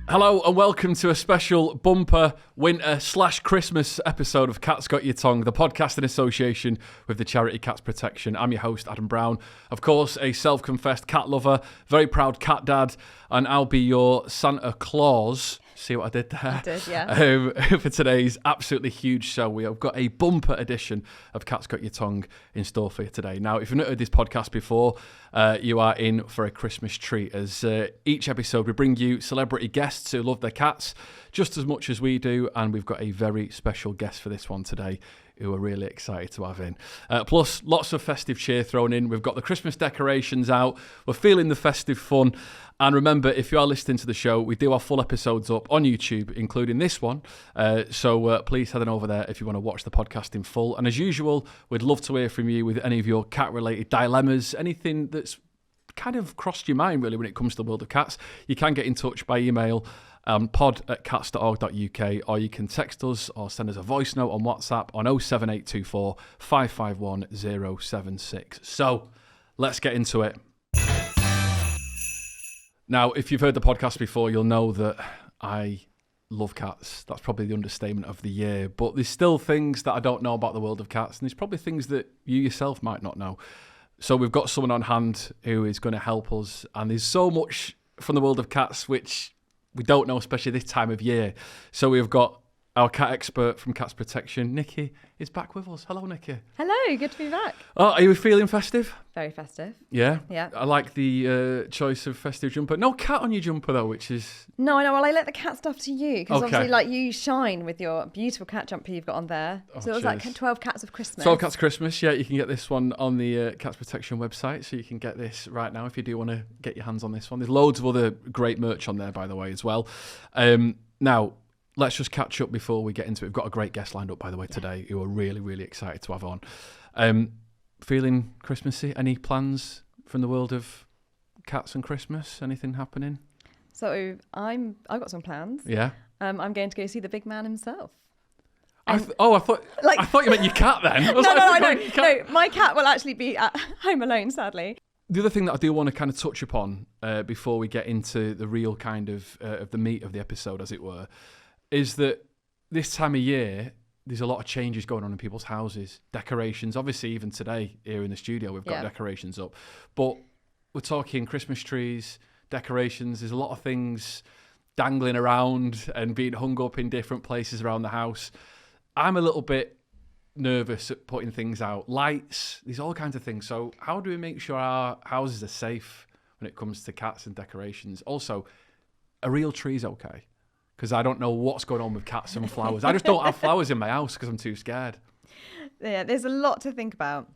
Hello and welcome to a special bumper winter/Christmas episode of Cat's Got Your Tongue, the podcast in association with the charity Cats Protection. I'm your host, Adam Brown. Of course, a self-confessed cat lover, very proud cat dad, and I'll be your Santa Claus. See what I did there? I did, yeah. For today's absolutely huge show, we have got a bumper edition of Cat's Got Your Tongue in store for you today. Now, if you've not heard this podcast before, you are in for a Christmas treat, as each episode we bring you celebrity guests who love their cats just as much as we do, and we've got a very special guest for this one today who we're really excited to have in. Plus, lots of festive cheer thrown in. We've got the Christmas decorations out. We're feeling the festive fun. And remember, if you are listening to the show, we do have full episodes up on YouTube, including this one. So please head on over there if you want to watch the podcast in full. And as usual, we'd love to hear from you with any of your cat-related dilemmas, anything that's kind of crossed your mind, really, when it comes to the world of cats. You can get in touch by email, pod@cats.org.uk, or you can text us or send us a voice note on WhatsApp on 07824 551 076. So let's get into it. Now, if you've heard the podcast before, you'll know that I love cats. That's probably the understatement of the year. But there's still things that I don't know about the world of cats, and there's probably things that you yourself might not know. So we've got someone on hand who is going to help us, and there's so much from the world of cats which we don't know, especially this time of year. So we've got our cat expert from Cats Protection, Nicky, is back with us. Hello, Nicky. Hello, good to be back. Oh, are you feeling festive? Very festive. Yeah? Yeah. I like the choice of festive jumper. No cat on your jumper, though, which is... No, I know. Well, I let the cat stuff to you, because Okay. obviously, like, you shine with your beautiful cat jumper you've got on there. Oh, So it was cheers. like 12 Cats of Christmas. 12 Cats Christmas, yeah. You can get this one on the Cats Protection website, so you can get this right now if you do want to get your hands on this one. There's loads of other great merch on there, by the way, as well. Now... let's just catch up before we get into it. We've got a great guest lined up, by the way, today, who are really, really excited to have on. Feeling Christmassy? Any plans from the world of cats and Christmas? Anything happening? So I've got some plans. Yeah. I'm going to go see the big man himself. I thought you meant your cat then. I was No, like, I know. No, my cat will actually be at home alone, sadly. The other thing that I do want to kind of touch upon before we get into the real kind of the meat of the episode, as it were, is that this time of year, there's a lot of changes going on in people's houses. Decorations, obviously, even today here in the studio, we've got decorations up. But we're talking Christmas trees, decorations. There's a lot of things dangling around and being hung up in different places around the house. I'm a little bit nervous at putting things out. Lights, there's all kinds of things. So how do we make sure our houses are safe when it comes to cats and decorations? Also, are real trees okay? Because I don't know what's going on with cats and flowers. I just don't have flowers in my house because I'm too scared. Yeah, there's a lot to think about.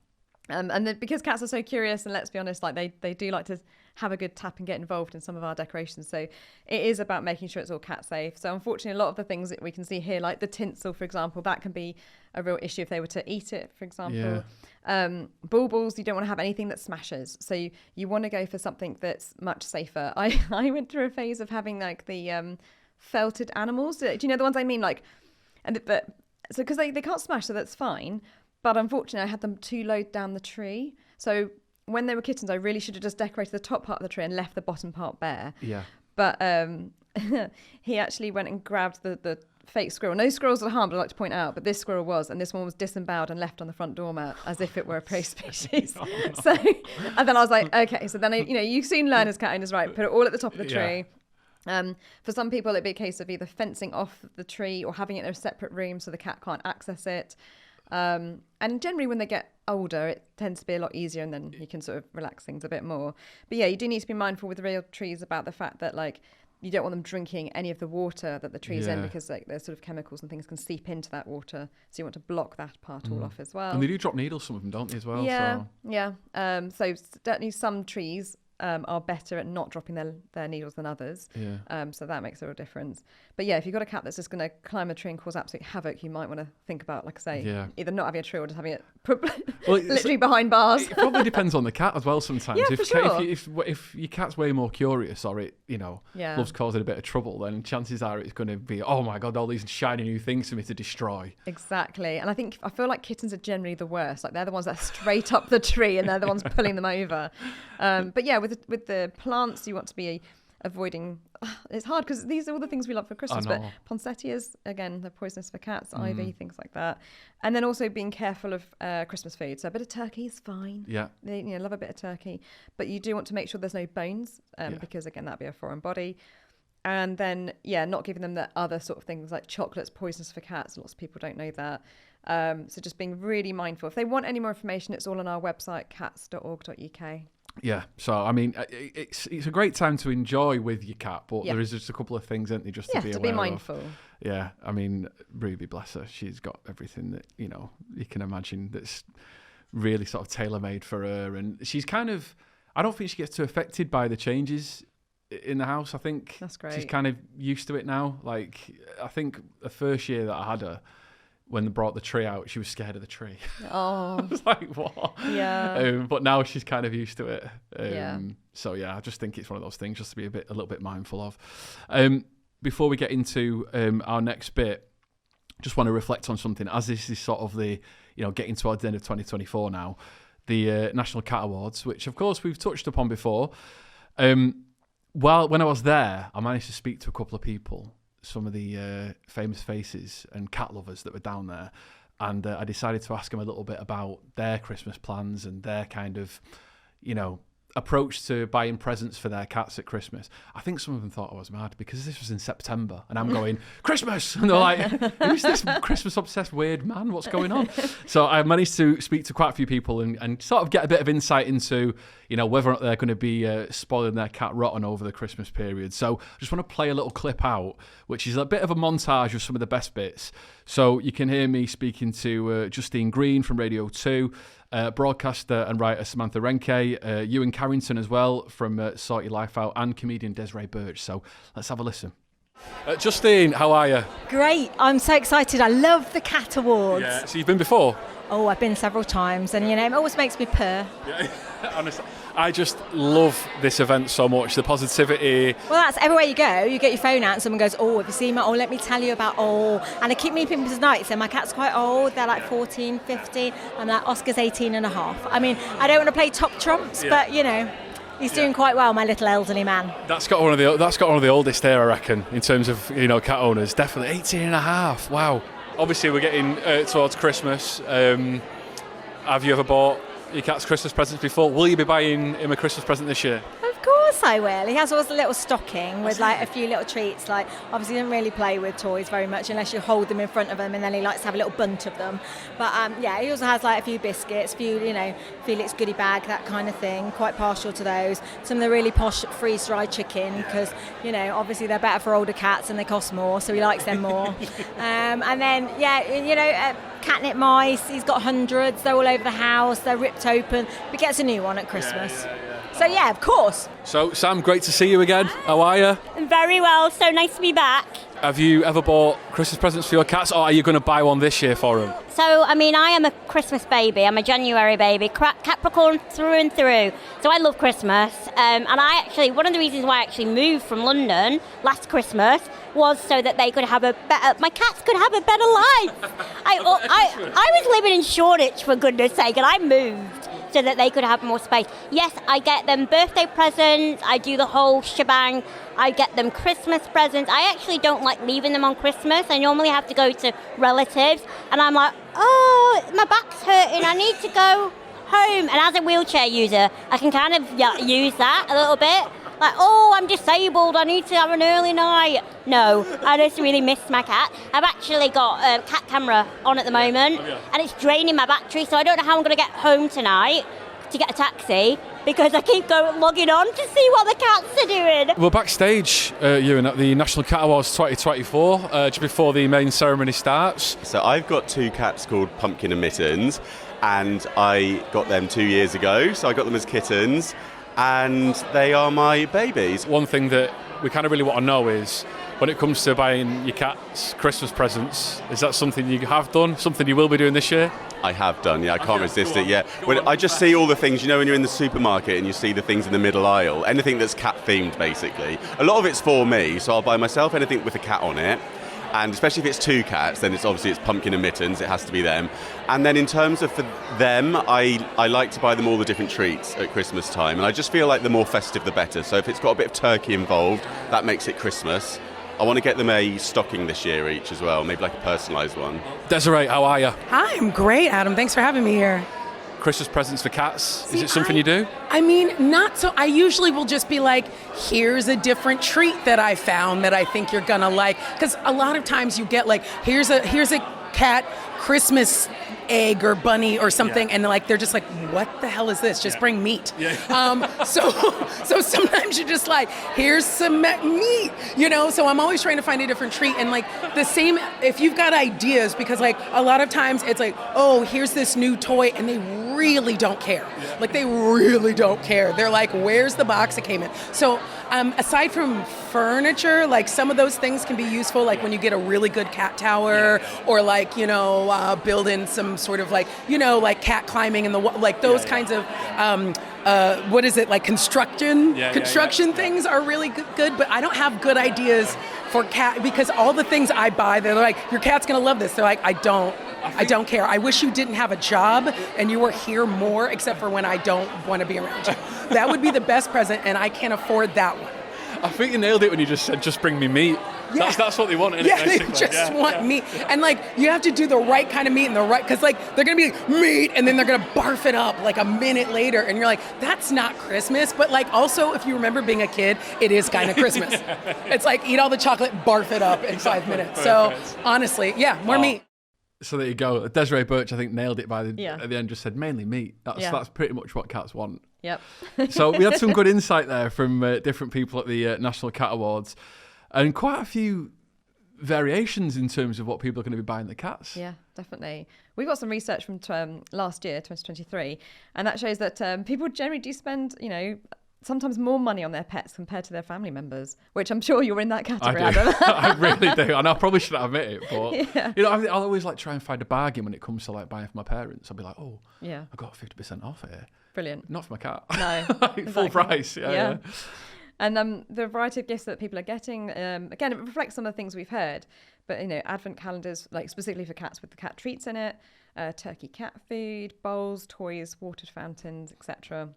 Because cats are so curious, and let's be honest, like they do like to have a good tap and get involved in some of our decorations. So it is about making sure it's all cat safe. So unfortunately, a lot of the things that we can see here, like the tinsel, for example, that can be a real issue if they were to eat it, for example. Yeah. Baubles, you don't want to have anything that smashes. So you want to go for something that's much safer. I went through a phase of having like the... felted animals. Do you know the ones I mean? Like, because they can't smash, so that's fine. But unfortunately, I had them too low down the tree. So when they were kittens, I really should have just decorated the top part of the tree and left the bottom part bare. Yeah. But he actually went and grabbed the fake squirrel. No squirrels are harmed, I'd like to point out, but this squirrel was, and this one was disemboweled and left on the front doormat as if it were a prey species. So, and then I was like, okay. So then you soon learn as cat owners, right? Put it all at the top of the tree. Yeah. For some people, it'd be a case of either fencing off the tree or having it in a separate room so the cat can't access it. And generally, when they get older, it tends to be a lot easier, and then you can sort of relax things a bit more. But yeah, you do need to be mindful with real trees about the fact that like you don't want them drinking any of the water that the tree's in, because like there's sort of chemicals and things can seep into that water. So you want to block that part all off as well. And they do drop needles, some of them, don't they, as well? Yeah. So certainly some trees are better at not dropping their needles than others. Yeah. So that makes a real difference. But yeah, if you've got a cat that's just going to climb a tree and cause absolute havoc, you might want to think about, like I say, either not having a tree or just having it literally behind bars. It probably depends on the cat as well sometimes. Yeah, for sure. If your cat's way more curious or it, loves causing a bit of trouble, then chances are it's going to be, oh my God, all these shiny new things for me to destroy. Exactly. And I feel like kittens are generally the worst. Like they're the ones that are straight up the tree and they're the ones pulling them over. But yeah, with the plants, you want to be avoiding. It's hard because these are all the things we love for Christmas, but poinsettias, again, they're poisonous for cats, ivy, things like that. And then also being careful of Christmas food. So a bit of turkey is fine. Yeah. They love a bit of turkey, but you do want to make sure there's no bones because, again, that'd be a foreign body. And then, not giving them the other sort of things like chocolate's poisonous for cats. Lots of people don't know that. So just being really mindful. If they want any more information, it's all on our website, cats.org.uk. Yeah, so I mean, it's a great time to enjoy with your cat, but there is just a couple of things, isn't there, just to be aware of. To be mindful. Yeah, I mean, Ruby, bless her, she's got everything that, you can imagine that's really sort of tailor-made for her. And she's kind of, I don't think she gets too affected by the changes in the house. I think that's great. She's kind of used to it now. Like, I think the first year that I had her, when they brought the tree out, she was scared of the tree. Oh. I was like, what? Yeah. But now she's kind of used to it. So, I just think it's one of those things just to be a little bit mindful of. Before we get into our next bit, just want to reflect on something. As this is sort of the, getting towards the end of 2024 now, the National Cat Awards, which, of course, we've touched upon before. Well, when I was there, I managed to speak to a couple of people, some of the famous faces and cat lovers that were down there, and I decided to ask them a little bit about their Christmas plans and their kind of, approach to buying presents for their cats at Christmas. I think some of them thought I was mad because this was in September and I'm going, Christmas! And they're like, who's this Christmas-obsessed weird man? What's going on? So I managed to speak to quite a few people and sort of get a bit of insight into, whether or not they're going to be spoiling their cat rotten over the Christmas period. So I just want to play a little clip out, which is a bit of a montage of some of the best bits. So you can hear me speaking to Justine Greene from Radio 2, broadcaster and writer Samantha Renke, Iwan Carrington as well from Sort Your Life Out, and comedian Desiree Burch. So let's have a listen. Justine, how are you? Great. I'm so excited. I love the Cat Awards. Yeah. So you've been before? Oh, I've been several times, and it always makes me purr. Yeah. Honestly, I just love this event so much, the positivity. Well, that's everywhere you go. You get your phone out and someone goes, have you seen my, let me tell you about, and I keep meeting people tonight saying my cat's quite old, they're like 14, 15, I'm like, Oscar's 18 and a half. I mean, I don't want to play top trumps, but, he's doing quite well, my little elderly man. That's got one of the oldest here, I reckon, in terms of, cat owners. Definitely 18 and a half, wow. Obviously, we're getting towards Christmas. Have you ever bought your cat's Christmas presents before? Will you be buying him a Christmas present this year? Of course I will. He has always a little stocking with like a few little treats. Like, obviously he doesn't really play with toys very much unless you hold them in front of him, and then he likes to have a little bunch of them. But he also has like a few biscuits, a few, Felix goodie bag, that kind of thing. Quite partial to those. Some of the really posh freeze-dried chicken because, obviously they're better for older cats and they cost more, so he likes them more. And then, catnip mice, he's got hundreds, they're all over the house, they're ripped open. He gets a new one at Christmas. So of course. So Sam, great to see you again. How are you? I'm very well, so nice to be back. Have you ever bought Christmas presents for your cats, or are you going to buy one this year for them? So, I am a Christmas baby. I'm a January baby, Capricorn through and through. So I love Christmas. And one of the reasons why I actually moved from London last Christmas was so that my cats could have a better life. I was living in Shoreditch, for goodness sake, and I moved so that they could have more space. Yes, I get them birthday presents, I do the whole shebang, I get them Christmas presents. I actually don't like leaving them on Christmas. I normally have to go to relatives, and I'm like, my back's hurting, I need to go home. And as a wheelchair user, I can kind of use that a little bit. Like, I'm disabled, I need to have an early night. No, I just really miss my cat. I've actually got a cat camera on at the moment, and it's draining my battery, so I don't know how I'm going to get home tonight to get a taxi, because I keep logging on to see what the cats are doing. We're backstage, Ewan, at the National Cat Awards 2024, just before the main ceremony starts. So I've got two cats called Pumpkin and Mittens, and I got them 2 years ago, so I got them as kittens, and they are my babies. One thing that we kind of really want to know is, when it comes to buying your cat's Christmas presents, is that something you have done, something you will be doing this year? I have done, I can't resist it yet. When I just see all the things, when you're in the supermarket and you see the things in the middle aisle, anything that's cat themed basically. A lot of it's for me, so I'll buy myself anything with a cat on it. And especially if it's 2 cats, then it's Pumpkin and Mittens, it has to be them. And then in terms of for them, I like to buy them all the different treats at Christmas time, and I just feel like the more festive the better. So if it's got a bit of turkey involved, that makes it Christmas. I want to get them a stocking this year each as well, maybe like a personalised one. Desiree, how are you? Hi, I'm great, Adam. Thanks for having me here. Christmas presents for cats. Is it something you do? I mean, not so. I usually will just be like, here's a different treat that I found that I think you're gonna like. Because a lot of times you get like, here's a cat Christmas egg or bunny or something, and they're just like, what the hell is this? Just bring meat. So sometimes you're just like, here's some meat, so I'm always trying to find a different treat. And like the same, if you've got ideas, because like a lot of times it's like, oh, here's this new toy, and they really don't care. Like they really don't care. They're like, where's the box it came in? So aside from furniture, like some of those things can be useful, like when you get a really good cat tower, or like, build in some sort of like, like cat climbing in the like those kinds of what is it, like construction things are really good. But I don't have good ideas for cat, because all the things I buy, they're like, your cat's gonna love this. They're like, I don't care. I wish you didn't have a job and you were here more, except for when I don't want to be around you. That would be the best present, and I can't afford that one. I think you nailed it when you just said, just bring me meat. Yeah. That's what they want, isn't yeah, it? They just want meat. And like, you have to do the right kind of meat and because like, they're going to be like, meat, and then they're going to barf it up like a minute later. And you're like, that's not Christmas. But like, also, if you remember being a kid, it is kind of Christmas. It's like, eat all the chocolate, barf it up in 5 minutes. So honestly, more meat. So there you go. Desiree Burch, I think, nailed it at the end, just said mainly meat. That's pretty much what cats want. Yep. So we had some good insight there from different people at the National Cat Awards, and quite a few variations in terms of what people are going to be buying the cats. Yeah, definitely. We got some research from last year, 2023, and that shows that people generally do spend, sometimes more money on their pets compared to their family members, which I'm sure you're in that category, Adam. I really do, and I probably shouldn't admit it, but I'll always like try and find a bargain when it comes to like buying for my parents. I'll be like, oh, yeah, I got 50% off here. Brilliant. Not for my cat. No, like, full price. Yeah. And the variety of gifts that people are getting, again, it reflects some of the things we've heard. But advent calendars, like specifically for cats with the cat treats in it, turkey cat food, bowls, toys, water fountains, etc.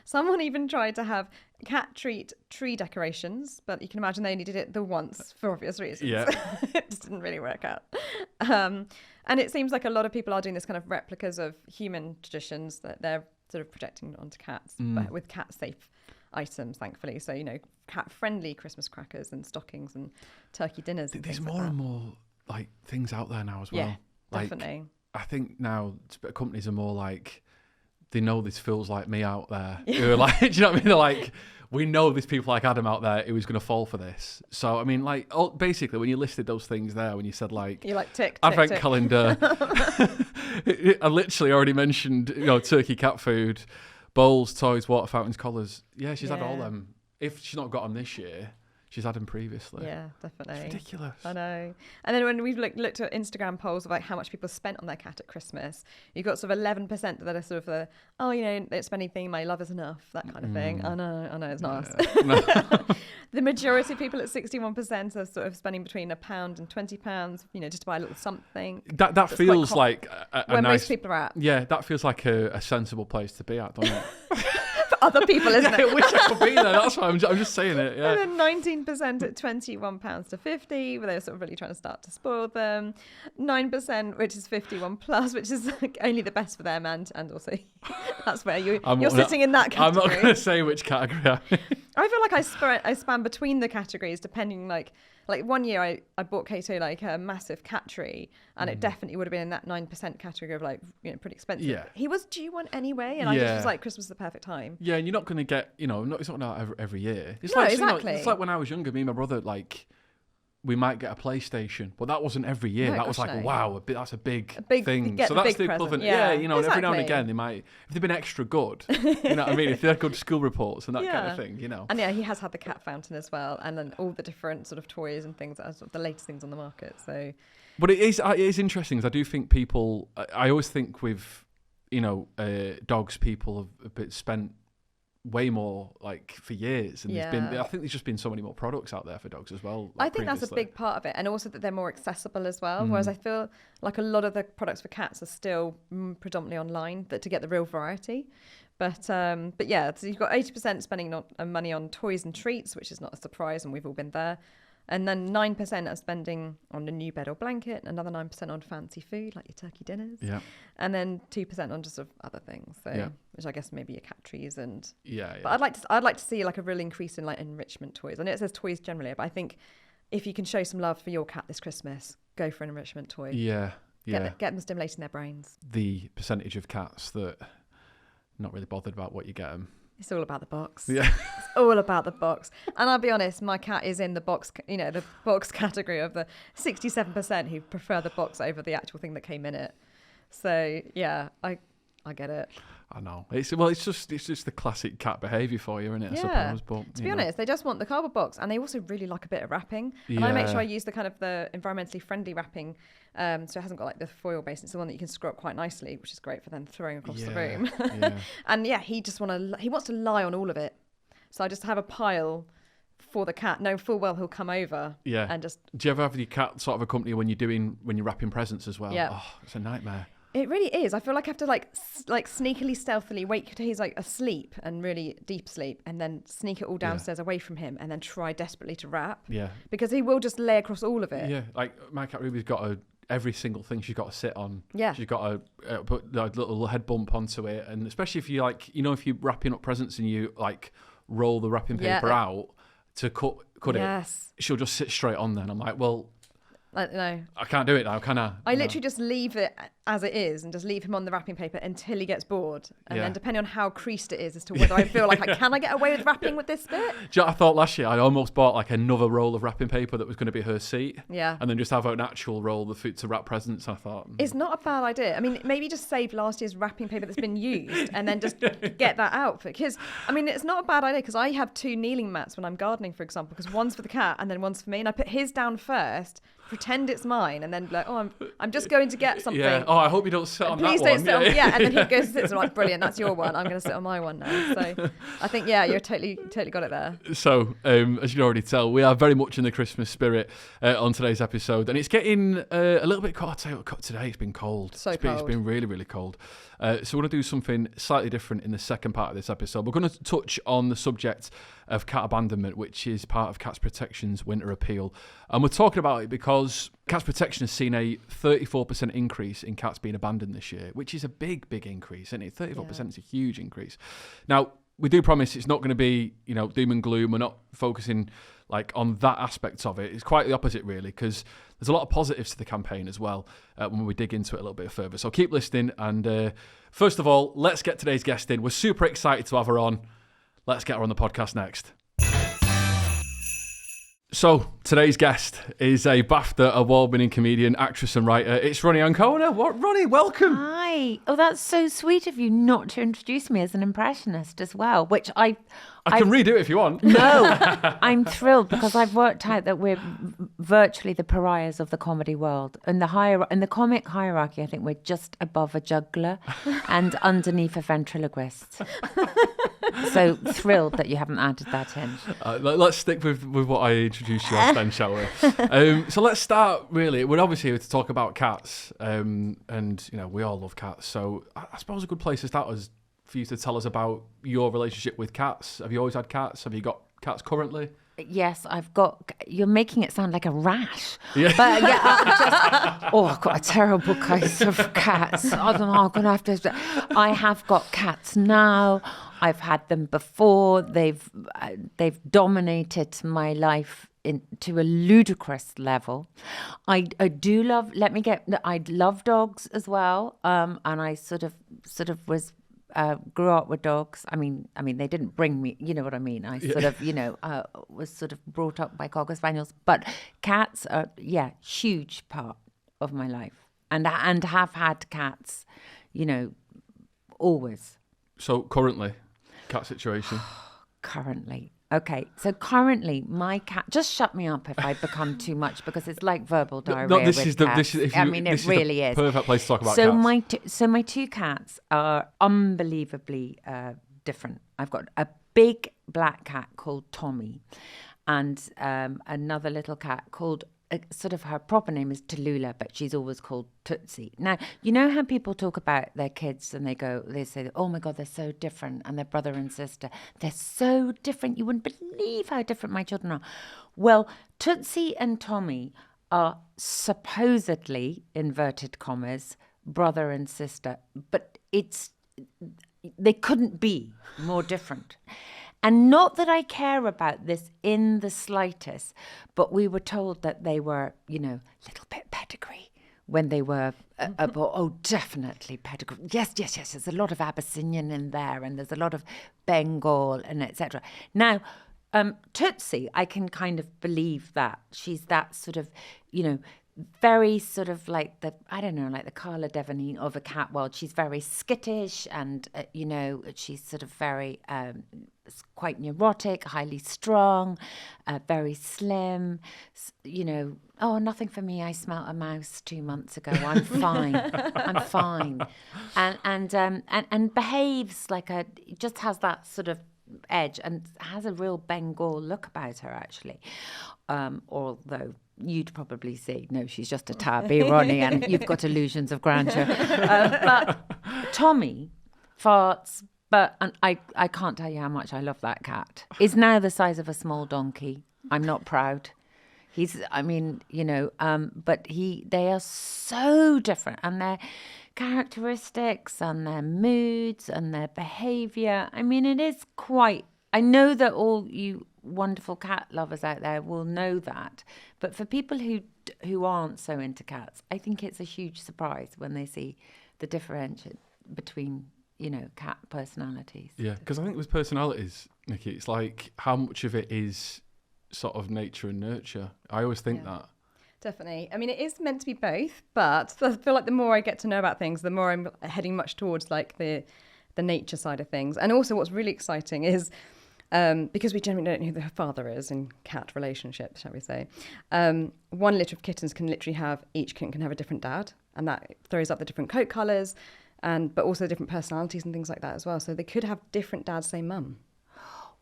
Someone even tried to have cat treat tree decorations, but you can imagine they only did it the once for obvious reasons. Yeah. It just didn't really work out. And it seems like a lot of people are doing this kind of replicas of human traditions that they're sort of projecting onto cats, but with cat-safe items, thankfully. So, cat-friendly Christmas crackers and stockings and turkey dinners. There's more and more like things out there now as well. Yeah, definitely. I think now companies are more like, they know this feels like me out there. Who are like, do you know what I mean? They're like, we know there's people like Adam out there who is going to fall for this. So, I mean, like, basically, when you listed those things there, when you said, like, you're like, tick, advent tick. calendar, I literally already mentioned, turkey, cat food, bowls, toys, water fountains, collars. Yeah, she's had all them. If she's not got them this year, she's had them previously. Yeah, definitely. It's ridiculous. I know. And then when we've looked at Instagram polls of like how much people spent on their cat at Christmas, you've got sort of 11% that are sort of don't spend anything, my love is enough, that kind of thing. I know, it's not us. No. The majority of people at 61% are sort of spending between £1 and £20, just to buy a little something. That feels like a where nice, most people are at. Yeah, that feels like a sensible place to be at, doesn't it? For other people, isn't it? I wish I could be there. That's why I'm just saying it. Yeah. And then 19% at £21 to 50, where they're sort of really trying to start to spoil them. 9%, which is 51 plus, which is like only the best for them, and also that's where you're sitting in that category. I'm not going to say which category I'm in. I feel like I span between the categories depending like 1 year I bought Kato like a massive cat tree, and it definitely would have been in that 9% category of like pretty expensive. Yeah. He was due one anyway, and I just was like, Christmas is the perfect time. Yeah, and you're not going to get it's not out every year. It's No, like exactly. it's like when I was younger, me and my brother, like, we might get a PlayStation, but that wasn't every year. No, that was gosh, like, no. wow, that's a big thing. Get So the that's big the present. equivalent. Yeah, and every now and exactly. again they might, if they've been extra good, you know what I mean? If they had good school reports and that kind of thing, And yeah, he has had the cat fountain as well, and then all the different sort of toys and things that are sort of the latest things on the market. So, but it is interesting, because I do think people, I always think with dogs, people have spent way more like for years, and I think there's just been so many more products out there for dogs as well. I think that's a big part of it, and also that they're more accessible as well. Whereas I feel like a lot of the products for cats are still predominantly online, that to get the real variety. But yeah, so you've got 80% spending money on toys and treats, which is not a surprise, and we've all been there. And then 9% are spending on a new bed or blanket, another 9% on fancy food like your turkey dinners, and then 2% on just sort of other things. So, which I guess maybe your cat trees and But I'd like to see like a real increase in like enrichment toys. I know it says toys generally, but I think if you can show some love for your cat this Christmas, go for an enrichment toy. Get them stimulating their brains. The percentage of cats that not really bothered about what you get them. It's all about the box. Yeah. It's all about the box. And I'll be honest, my cat is in the box, the box category of the 67% who prefer the box over the actual thing that came in it. So, yeah, I get it. I know. It's just the classic cat behaviour for you, isn't it? Yeah. I suppose. But to be honest, they just want the cardboard box, and they also really like a bit of wrapping. And I make sure I use the kind of the environmentally friendly wrapping, so it hasn't got like the foil base. It's the one that you can screw up quite nicely, which is great for them throwing across the room. And he wants to lie on all of it. So I just have a pile for the cat, knowing full well he'll come over. Yeah. And just. Do you ever have your cat sort of accompany when you're wrapping presents as well? Yeah. Oh, it's a nightmare. It really is. I feel like I have to like sneakily, stealthily wait till he's like asleep and really deep sleep, and then sneak it all downstairs away from him, and then try desperately to wrap. Yeah. Because he will just lay across all of it. Yeah. Like my cat Ruby's got every single thing she's got to sit on. Yeah. She's got to put a little head bump onto it, and especially if you if you're wrapping up presents and you like roll the wrapping paper out to cut it, she'll just sit straight on there. And I'm like, well. No. I can't do it now, can I? I literally just leave it as it is and just leave him on the wrapping paper until he gets bored. And then depending on how creased it is as to whether I feel like, can I get away with wrapping with this bit? Do you know, I thought last year I almost bought like another roll of wrapping paper that was going to be her seat. Yeah. And then just have an actual roll of food to wrap presents. I thought. It's not a bad idea. I mean, maybe just save last year's wrapping paper that's been used and then just get that out. Because, I mean, it's not a bad idea because I have 2 kneeling mats when I'm gardening, for example, because one's for the cat and then one's for me. And I put his down first, pretend it's mine, and then be like, oh, I'm just going to get something. Yeah. Oh, I hope you don't sit on Please that don't one. Sit on, and then he goes and sits and I'm like, brilliant, that's your one. I'm going to sit on my one now. So I think, you're totally got it there. So, as you can already tell, we are very much in the Christmas spirit on today's episode, and it's getting a little bit cold. I'll tell you what, today it's been cold. It's been really, really cold. So we're going to do something slightly different in the second part of this episode. We're going to touch on the subject of cat abandonment, which is part of Cats Protection's winter appeal. And we're talking about it because Cats Protection has seen a 34% increase in cats being abandoned this year, which is a big, big increase, isn't it? 34% is a huge increase. Now, we do promise it's not going to be, doom and gloom. We're not focusing like on that aspect of it. It's quite the opposite, really, because there's a lot of positives to the campaign as well when we dig into it a little bit further. So keep listening. And first of all, let's get today's guest in. We're super excited to have her on. Let's get her on the podcast next. So, today's guest is a BAFTA award-winning comedian, actress and writer. It's Ronni Ancona. Ronnie, welcome. Hi. Oh, that's so sweet of you not to introduce me as an impressionist as well, which I can redo it if you want. No, I'm thrilled because I've worked out that we're virtually the pariahs of the comedy world. In the comic hierarchy, I think we're just above a juggler and underneath a ventriloquist. So thrilled that you haven't added that in. Let's stick with what I introduced you as then, shall we? So let's start, really. We're obviously here to talk about cats, and we all love cats. So I suppose a good place to start is for you to tell us about your relationship with cats. Have you always had cats? Have you got cats currently? Yes, I've got. You're making it sound like a rash. Yeah. But I've got a terrible case of cats. I don't know. I'm gonna have to. I have got cats now. I've had them before. They've dominated my life to a ludicrous level. I do love. I love dogs as well. And I sort of was. Grew up with dogs. I mean, they didn't bring me. You know what I mean. I sort of, was sort of brought up by Cocker Spaniels. But cats are, huge part of my life, and have had cats, always. So currently, cat situation. Okay, so currently my cat, just shut me up if I become too much because it's like verbal diarrhea. No, it really is. Perfect place to talk about cats. So my 2 cats are unbelievably different. I've got a big black cat called Tommy, and another little cat called, sort of her proper name is Tallulah, but she's always called Tootsie. Now, you know how people talk about their kids and they say, oh my God, they're so different, and their brother and sister, they're so different. You wouldn't believe how different my children are. Well, Tootsie and Tommy are supposedly, inverted commas, brother and sister, but they couldn't be more different. And not that I care about this in the slightest, but we were told that they were, a little bit pedigree when they were, definitely pedigree. Yes, there's a lot of Abyssinian in there, and there's a lot of Bengal and etc. Now, Tootsie, I can kind of believe that. She's that sort of, very sort of like the Carla Devonine of a cat world. She's very skittish and, she's sort of very, quite neurotic, highly strung, very slim, nothing for me. I smelt a mouse 2 months ago. I'm fine. I'm fine. And behaves like just has that sort of edge and has a real Bengal look about her, actually. Although you'd probably say, no, she's just a tabby, Ronnie, and you've got illusions of grandeur. But Tommy farts, and I can't tell you how much I love that cat. Is now the size of a small donkey. I'm not proud. But they are so different, and their characteristics and their moods and their behaviour. I mean, it is quite... I know that all you wonderful cat lovers out there will know that, but for people who aren't so into cats, I think it's a huge surprise when they see the differentiation between, cat personalities. Yeah, because I think with personalities, Nicky, it's like how much of it is sort of nature and nurture. I always think that. Definitely. I mean, it is meant to be both, but I feel like the more I get to know about things, the more I'm heading much towards like the nature side of things. And also what's really exciting is, because we generally don't know who the father is in cat relationships, shall we say, one litter of kittens can literally each kitten can have a different dad, and that throws up the different coat colours, but also different personalities and things like that as well. So they could have different dads, same mum.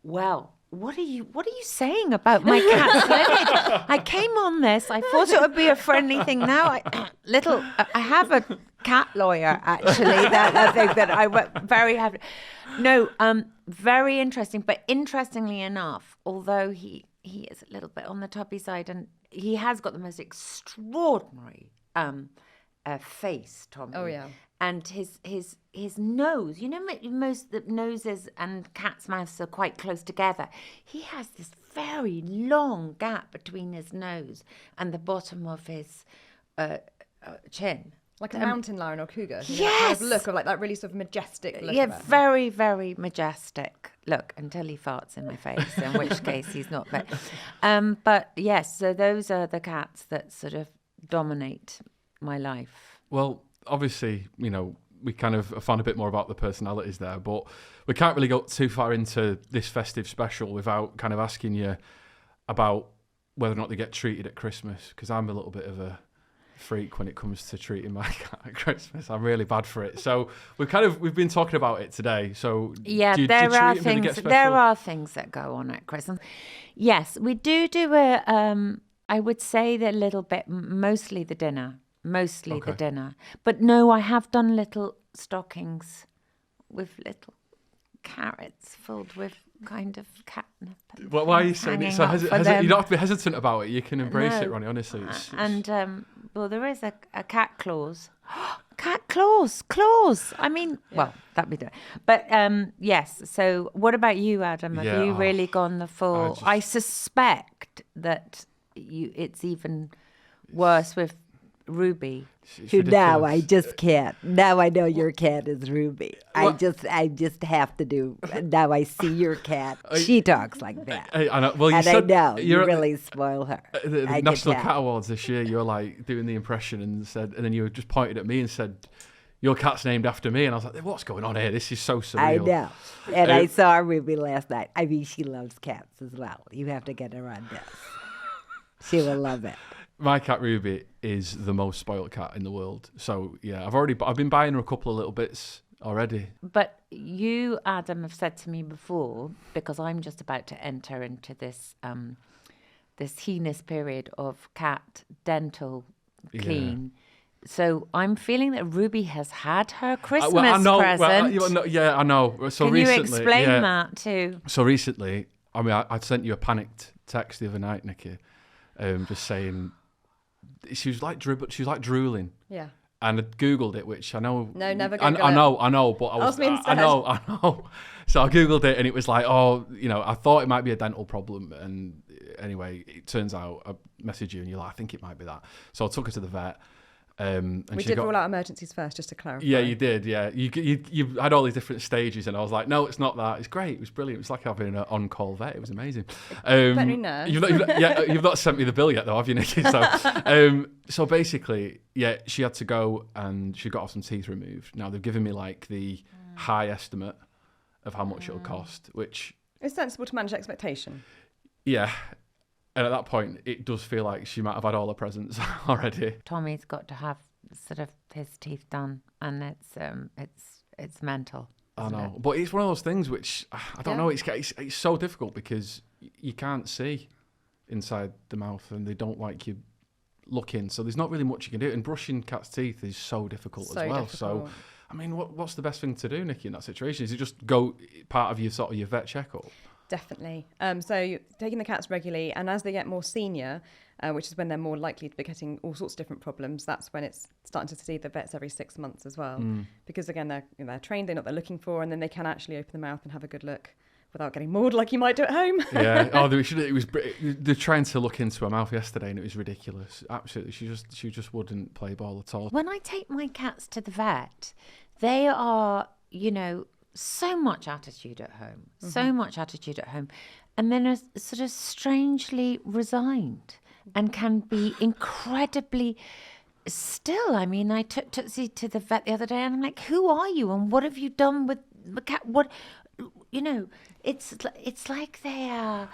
Well, what are you saying about my cats? I came on this. I thought it would be a friendly thing. Now I have a cat lawyer actually that I work very happy. No, very interesting. But interestingly enough, although he is a little bit on the tubby side, and he has got the most extraordinary face, Tommy. Oh yeah. And his nose, most the noses and cats' mouths are quite close together. He has this very long gap between his nose and the bottom of his chin. Like a mountain lion or cougar. Yes. That kind of look of like that really sort of majestic look. Yeah, about very, very majestic look until he farts in my face, in which case he's not very... But yes, so those are the cats that sort of dominate my life. Well, obviously, we kind of found a bit more about the personalities there, but we can't really go too far into this festive special without kind of asking you about whether or not they get treated at Christmas, because I'm a little bit of a freak when it comes to treating my cat at Christmas. I'm really bad for it. So we've been talking about it today. So yeah, there are things that go on at Christmas. Yes, we do I would say that a little bit, mostly the dinner. The dinner. But no, I have done little stockings with little carrots filled with kind of catnip. Well, why are you saying it? So you don't have to be hesitant about it. You can embrace it, Ronnie, honestly. There is a cat clause. Cat clause. I mean, well, that'd be done. But yes, so what about you, Adam? Have you really gone the full... I suspect that it's even worse with Ruby. Who now I just can't. Now I know your cat is Ruby. I just have to do. Now I see your cat. She talks like that. I know. Well, I know you really spoil her. The National Cat Awards this year, you were like doing the impression and then you just pointed at me and said, "Your cat's named after me," and I was like, "What's going on here? This is so surreal." I know. And I saw Ruby last night. I mean, she loves cats as well. You have to get her on this. She will love it. My cat Ruby is the most spoiled cat in the world. So yeah, I've been buying her a couple of little bits already. But you, Adam, have said to me before, because I'm just about to enter into this this heinous period of cat dental clean. So I'm feeling that Ruby has had her Christmas present. I know. So Can recently, you explain that too? So recently, I mean, I sent you a panicked text the other night, Nicky, just saying she was like drooling. Yeah. And I Googled it, which I know. No, never Google it. I know, but I Ask me instead. I know. So I Googled it, and it was like, I thought it might be a dental problem. And anyway, it turns out I messaged you, and you're like, I think it might be that. So I took her to the vet. And we did rule out emergencies first, just to clarify. Yeah, you did. Yeah, you had all these different stages, and I was like, no, it's not that. It's great. It was brilliant. It was like having an on-call vet. It was amazing. Veterinary nurse. You've not sent me the bill yet, though, have you, Nicky? So, so basically, she had to go and she got off some teeth removed. Now they've given me like the high estimate of how much it'll cost, which it's sensible to manage expectation. Yeah. And at that point, it does feel like she might have had all her presents already. Tommy's got to have sort of his teeth done, and it's mental. I know, but it's one of those things which I don't know. It's so difficult because you can't see inside the mouth, and they don't like you looking. So there's not really much you can do. And brushing cats' teeth is so difficult as well. So, I mean, what's the best thing to do, Nicky, in that situation? Is it just go part of your vet checkup? Definitely. So taking the cats regularly, and as they get more senior, which is when they're more likely to be getting all sorts of different problems, that's when it's starting to see the vets every 6 months as well. Because again, they're trained, they know what they're looking for, and then they can actually open the mouth and have a good look without getting mauled like you might do at home. Yeah. Oh, they're trying to look into her mouth yesterday, and it was ridiculous. Absolutely, she just wouldn't play ball at all. When I take my cats to the vet, they are, so much attitude at home, and then are sort of strangely resigned and can be incredibly still. I mean, I took Tootsie to the vet the other day, and I'm like, who are you and what have you done with the cat? What, it's like they are,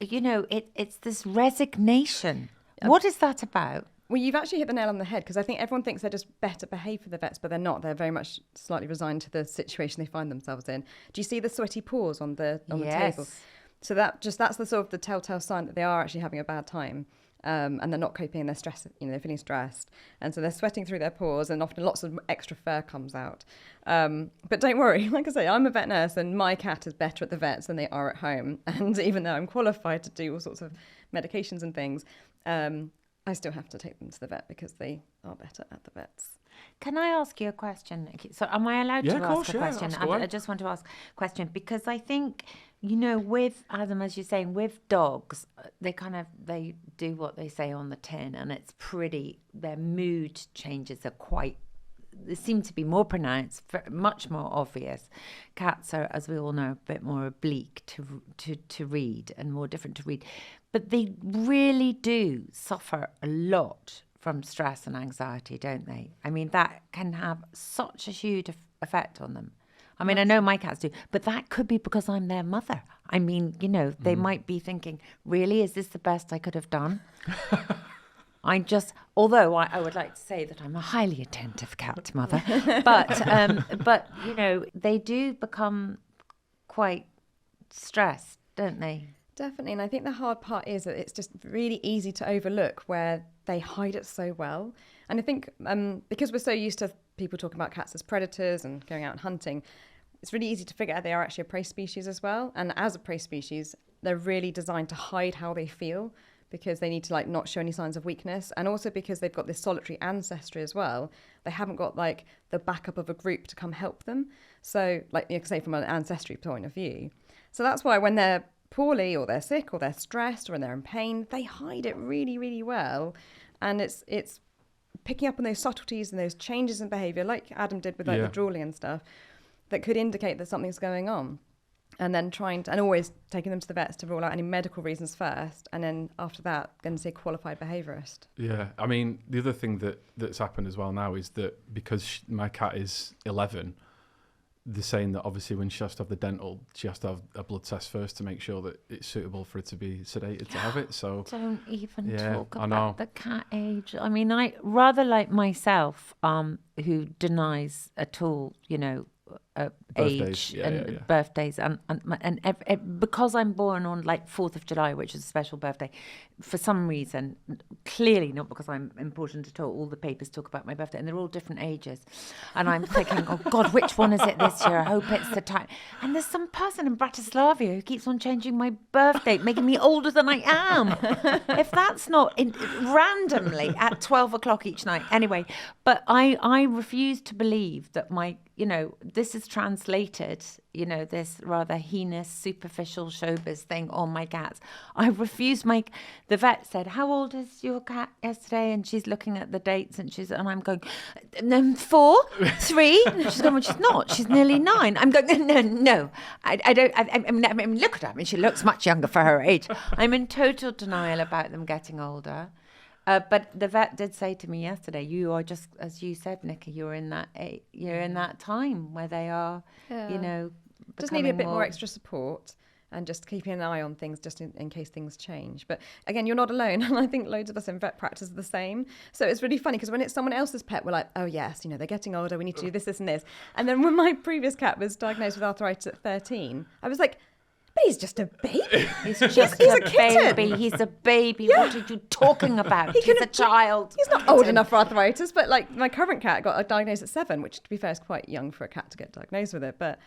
it's this resignation. What is that about? Well, you've actually hit the nail on the head, because I think everyone thinks they're just better behaved for the vets, but they're not. They're very much slightly resigned to the situation they find themselves in. Do you see the sweaty paws on the table? So that's the sort of the telltale sign that they are actually having a bad time, and they're not coping, and they're stressed. They're feeling stressed, and so they're sweating through their paws, and often lots of extra fur comes out. But don't worry, like I say, I'm a vet nurse, and my cat is better at the vets than they are at home. And even though I'm qualified to do all sorts of medications and things, I still have to take them to the vet because they are better at the vets. Can I ask you a question, Nicky? So am I allowed to ask a question? I just want to ask a question because I think, with Adam, as you're saying, with dogs, they do what they say on the tin, and it's pretty, their mood changes are they seem to be more pronounced, much more obvious. Cats are, as we all know, a bit more oblique to read and more different to read. But they really do suffer a lot from stress and anxiety, don't they? I mean, that can have such a huge effect on them. I mean, I know my cats do, but that could be because I'm their mother. I mean, they might be thinking, really, is this the best I could have done? Although I would like to say that I'm a highly attentive cat mother, but they do become quite stressed, don't they? Definitely, and I think the hard part is that it's just really easy to overlook where they hide it so well. And I think because we're so used to people talking about cats as predators and going out and hunting, it's really easy to figure out they are actually a prey species as well. And as a prey species, they're really designed to hide how they feel, because they need to not show any signs of weakness, and also because they've got this solitary ancestry as well. They haven't got the backup of a group to come help them. So you can say from an ancestry point of view. So that's why when they're poorly or they're sick or they're stressed or when they're in pain, they hide it really, really well. And it's picking up on those subtleties and those changes in behaviour, like Adam did with the drooling and stuff, that could indicate that something's going on. And then always taking them to the vets to rule out any medical reasons first, and then after that, going to see a qualified behaviourist. Yeah, I mean, the other thing that's happened as well now is that because my cat is 11, they're saying that obviously when she has to have the dental, she has to have a blood test first to make sure that it's suitable for her to be sedated to have it. So don't even talk about the cat age. I mean, I rather like myself, who denies at all, age and birthdays, and because I'm born on like 4th of July, which is a special birthday, for some reason, clearly not because I'm important at all the papers talk about my birthday, and they're all different ages, and I'm thinking, oh God, which one is it this year? I hope it's the time. And there's some person in Bratislava who keeps on changing my birthday, making me older than I am. If that's not randomly at 12 o'clock each night. Anyway, but I refuse to believe that this is translated, this rather heinous, superficial showbiz thing on my cats. I refuse. The vet said, "How old is your cat yesterday?" And she's looking at the dates, and I'm going, 4, 3. And she's going, well, she's not. She's nearly 9. I'm going, no. I don't. I mean, look at her. I mean, she looks much younger for her age. I'm in total denial about them getting older. But the vet did say to me yesterday, "You are just, as you said, Nicky, you're in that time where they are, just need a bit more extra support and just keeping an eye on things just in case things change." But again, you're not alone, and I think loads of us in vet practice are the same. So it's really funny because when it's someone else's pet, we're like, "Oh yes, they're getting older. We need to do this, and this." And then when my previous cat was diagnosed with arthritis at 13, I was like, "But he's just a baby. He's just a baby. He's a baby. Yeah. What are you talking about? He's a child. He's not old enough for arthritis." But like my current cat got diagnosed at 7, which to be fair is quite young for a cat to get diagnosed with it. But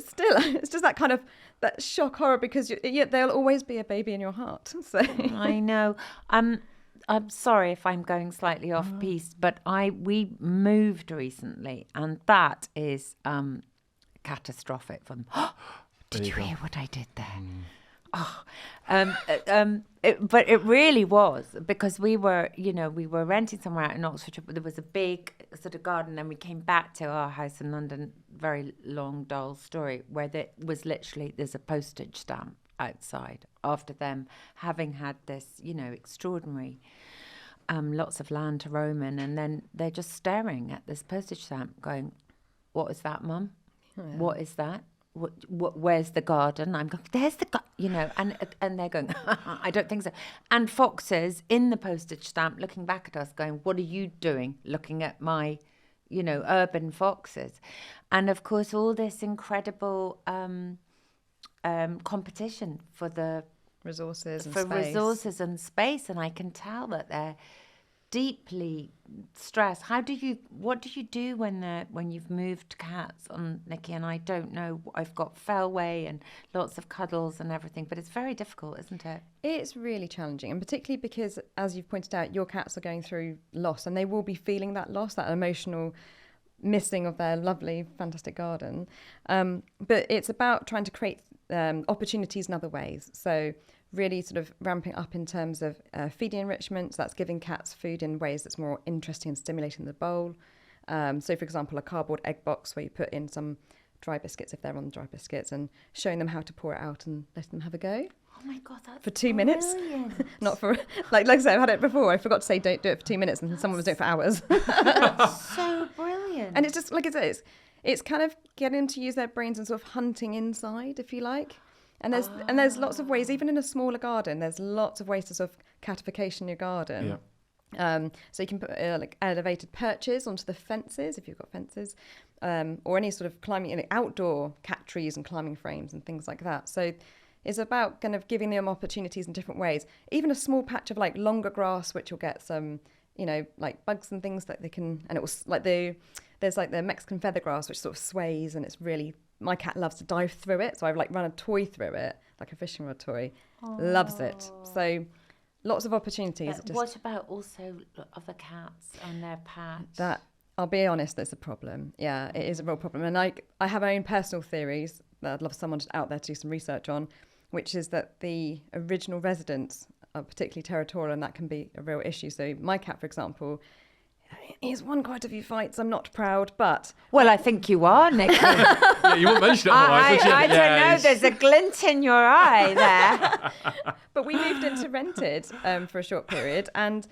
still, it's just that kind of that shock horror because there'll always be a baby in your heart. So I know. I'm sorry if I'm going slightly off piece, but we moved recently, and that is catastrophic for them. Did you hear what I did there? But it really was, because we were renting somewhere out in Oxford. There was a big sort of garden, and we came back to our house in London. Very long, dull story where there's a postage stamp outside after them having had this, extraordinary, lots of land to roam in, and then they're just staring at this postage stamp, going, "What is that, Mum? Oh, yeah. What is that? Where's the garden?" I'm going, "There's the and they're going, "I don't think so." And foxes in the postage stamp looking back at us going, "What are you doing looking at my, urban foxes?" And of course, all this incredible competition for the resources and space, and I can tell that they're deeply stressed. What do you do when you've moved cats on, Nicky? And I don't know, I've got Fellway and lots of cuddles and everything, but it's very difficult, isn't it? It's really challenging, and particularly because, as you've pointed out, your cats are going through loss, and they will be feeling that loss, that emotional missing of their lovely, fantastic garden. But it's about trying to create opportunities in other ways. So really sort of ramping up in terms of feeding enrichment. So that's giving cats food in ways that's more interesting and stimulating in the bowl. So, for example, a cardboard egg box where you put in some dry biscuits if they're on dry biscuits, and showing them how to pour it out and let them have a go. Oh my God, that's for 2 minutes. Not for, like I said, I've had it before. I forgot to say don't do it for 2 minutes, and someone was doing it for hours. That's so brilliant. And it's just, like I said, it's kind of getting them to use their brains and sort of hunting inside, if you like. And there's lots of ways, even in a smaller garden, there's lots of ways to sort of catification in your garden. Yeah. So you can put like elevated perches onto the fences, if you've got fences, or any sort of climbing, outdoor cat trees and climbing frames and things like that. So it's about kind of giving them opportunities in different ways. Even a small patch of like longer grass, which will get some, like bugs and things that they can, and it was like there's like the Mexican feather grass, which sort of sways, and it's really, my cat loves to dive through it. So I've like run a toy through it, like a fishing rod toy. Aww. Loves it. So lots of opportunities. What about also other cats and their pets? That, I'll be honest, that's a problem. Yeah, it is a real problem. And I have my own personal theories that I'd love someone out there to do some research on, which is that the original residents are particularly territorial, and that can be a real issue. So my cat, for example, he's won quite a few fights. I'm not proud, but... Well, I think you are, Nicky. Yeah, you won't mention it otherwise, would you? I don't know. There's a glint in your eye there. But we moved into rented for a short period, and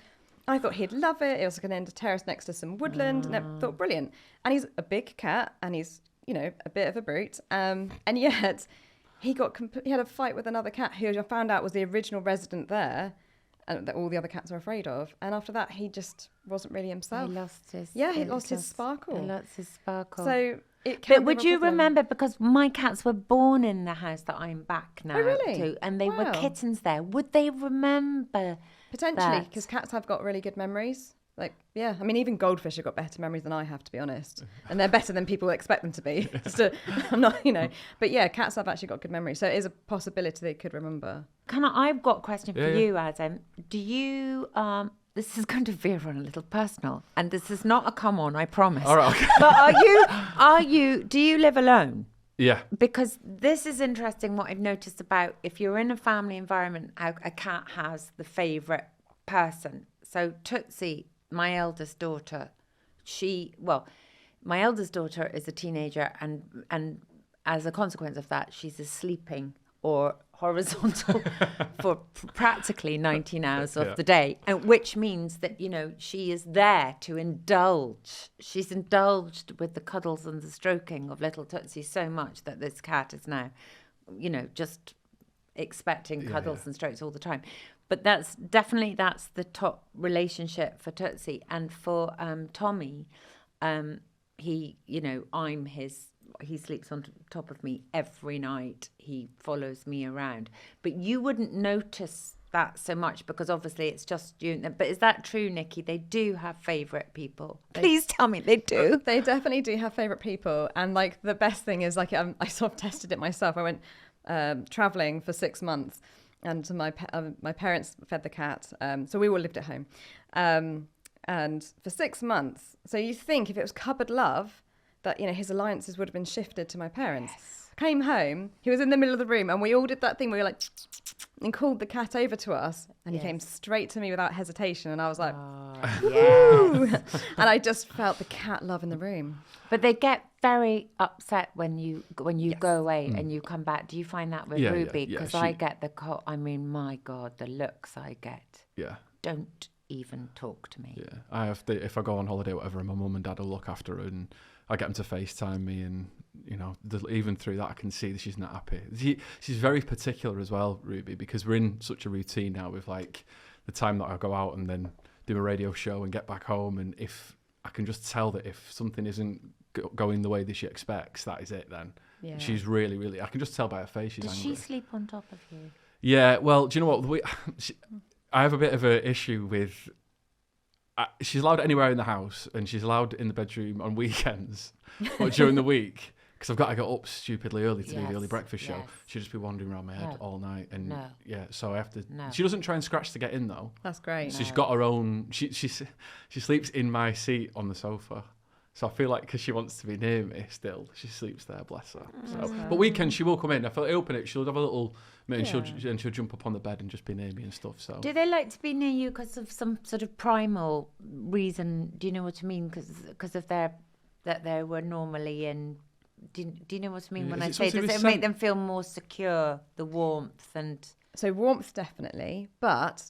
I thought he'd love it. It was going to end a terrace next to some woodland, and I thought, brilliant. And he's a big cat, and he's, a bit of a brute. And yet he had a fight with another cat who I found out was the original resident there. and that all the other cats are afraid of. And after that, he just wasn't really himself. He lost his. He lost his sparkle. He lost his sparkle. So it can But be would a you problem. remember, because my cats were born in the house that I'm back now really? to, and they were Wow. kittens there. Would they remember? Potentially, that? because cats have got really good memories. Like, yeah, I mean, even goldfish have got better memories than I have, to be honest. And they're better than people expect them to be. I'm not, But yeah, cats have actually got good memories. So it is a possibility they could remember. I've got a question for Yeah. you, Adam. Do you, this is going to veer on a little personal, and this is not a come on, I promise. All right, okay. But do you live alone? Yeah. Because this is interesting what I've noticed about if you're in a family environment, how a cat has the favourite person. So Tootsie, my eldest daughter, my eldest daughter is a teenager, and as a consequence of that, she's sleeping or horizontal for practically 19 hours of the day, and which means that she is there to indulge. She's indulged with the cuddles and the stroking of little Tootsie so much that this cat is now just expecting cuddles and strokes all the time. But that's the top relationship for Tootsie. And for Tommy, he sleeps on top of me every night. He follows me around. But you wouldn't notice that so much because obviously it's just you. But is that true, Nicky? They do have favourite people. Please tell me they do. They definitely do have favourite people. And like the best thing is I sort of tested it myself. I went travelling for 6 months. And my parents fed the cat, so we all lived at home. And for 6 months, so you think if it was cupboard love, that his alliances would have been shifted to my parents. Yes. Came home, he was in the middle of the room, and we all did that thing where we were like, and called the cat over to us, and he came straight to me without hesitation, and I was like, yes. and I just felt the cat love in the room. But they get very upset when you go away and you come back. Do you find that with Ruby? Because I get my God, the looks I get. Yeah. Don't even talk to me. Yeah, I have to, if I go on holiday or whatever, and my mum and dad will look after her, and I get them to FaceTime me, and even through that I can see that she's not happy. She's very particular as well, Ruby, because we're in such a routine now with like the time that I go out and then do a radio show and get back home, and if I can just tell that if something isn't going the way that she expects, that is it then. Yeah. She's really, really, I can just tell by her face she's angry. Does she sleep on top of you? Yeah, well, do you know what? I have a bit of an issue with... she's allowed anywhere in the house, and she's allowed in the bedroom on weekends, but during the week, because I've got to get up stupidly early to do the early breakfast show, she'll just be wandering around my head all night, and so I have to... She doesn't try and scratch to get in, though. That's great. So she's got her own... She sleeps in my seat on the sofa. So I feel like because she wants to be near me still, she sleeps there, bless her. So, but weekends she will come in. If I open it, she'll have a little... And she'll jump up on the bed and just be near me and stuff. So do they like to be near you because of some sort of primal reason? Do you know what I mean? Because of that they were normally in. Do you know what I mean when I say? Does it make them feel more secure? The warmth and. So warmth definitely, but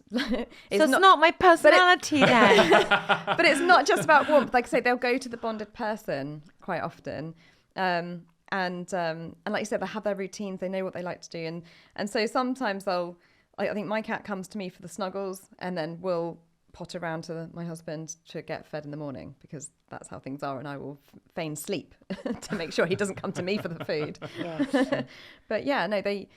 it's not my personality then. But it's not just about warmth. Like I say, they'll go to the bonded person quite often. And like you said, they have their routines. They know what they like to do, and so sometimes I think my cat comes to me for the snuggles, and then we'll potter around to my husband to get fed in the morning because that's how things are, and I will feign sleep to make sure he doesn't come to me for the food. Yes. But yeah, no, they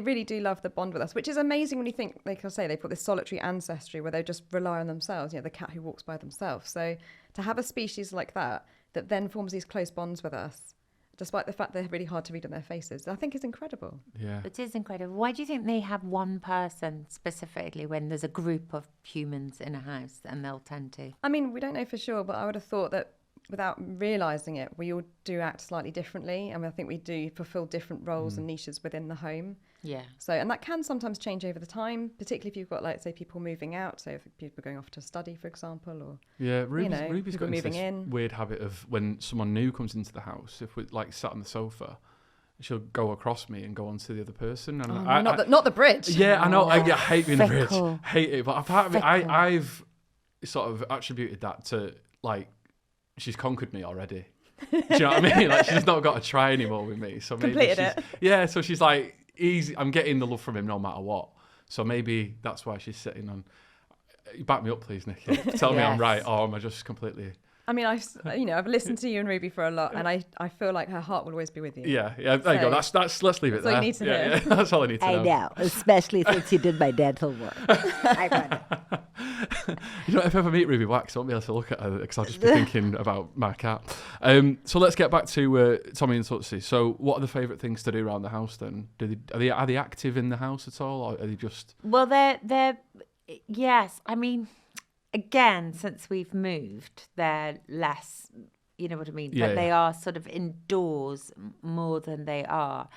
really do love the bond with us, which is amazing when you think, like I say, they've got this solitary ancestry where they just rely on themselves. The cat who walks by themselves. So to have a species like that then forms these close bonds with us, despite the fact they're really hard to read on their faces, I think is incredible. Yeah. It is incredible. Why do you think they have one person specifically when there's a group of humans in a house and they'll tend to? I mean, we don't know for sure, but I would have thought that without realising it, we all do act slightly differently. And I think we do fulfil different roles and niches within the home. Yeah. So, and that can sometimes change over the time, particularly if you've got, like, say, people moving out. So if people are going off to study, for example, or Ruby's got this weird habit of when someone new comes into the house, if we're like sat on the sofa, she'll go across me and go on to the other person. And not the bridge. Yeah, I know. I hate being the bridge. Hate it. But apart of it, I've sort of attributed that to like she's conquered me already. Do you know what I mean? Like she's not got to try anymore with me. So maybe completed it. Yeah. So she's like easy. I'm getting the love from him no matter what. So maybe that's why she's sitting on. Back me up, please, Nicky. Tell me I'm right, or am I just completely... I mean, I've listened to you and Ruby for a lot, and I feel like her heart will always be with you. Yeah, there you go. That's let's leave it there. That's all you need to hear. Yeah, that's all I need to know. I know, especially since you did my dental work. I got it. You know, if I ever meet Ruby Wax, I won't be able to look at her because I'll just be thinking about my cat. So let's get back to Tommy and Tootsie. So what are the favourite things to do around the house then? Are they active in the house at all, or are they just... Well, they're yes. I mean, again, since we've moved, they're less. You know what I mean? Yeah, but they are sort of indoors more than they are.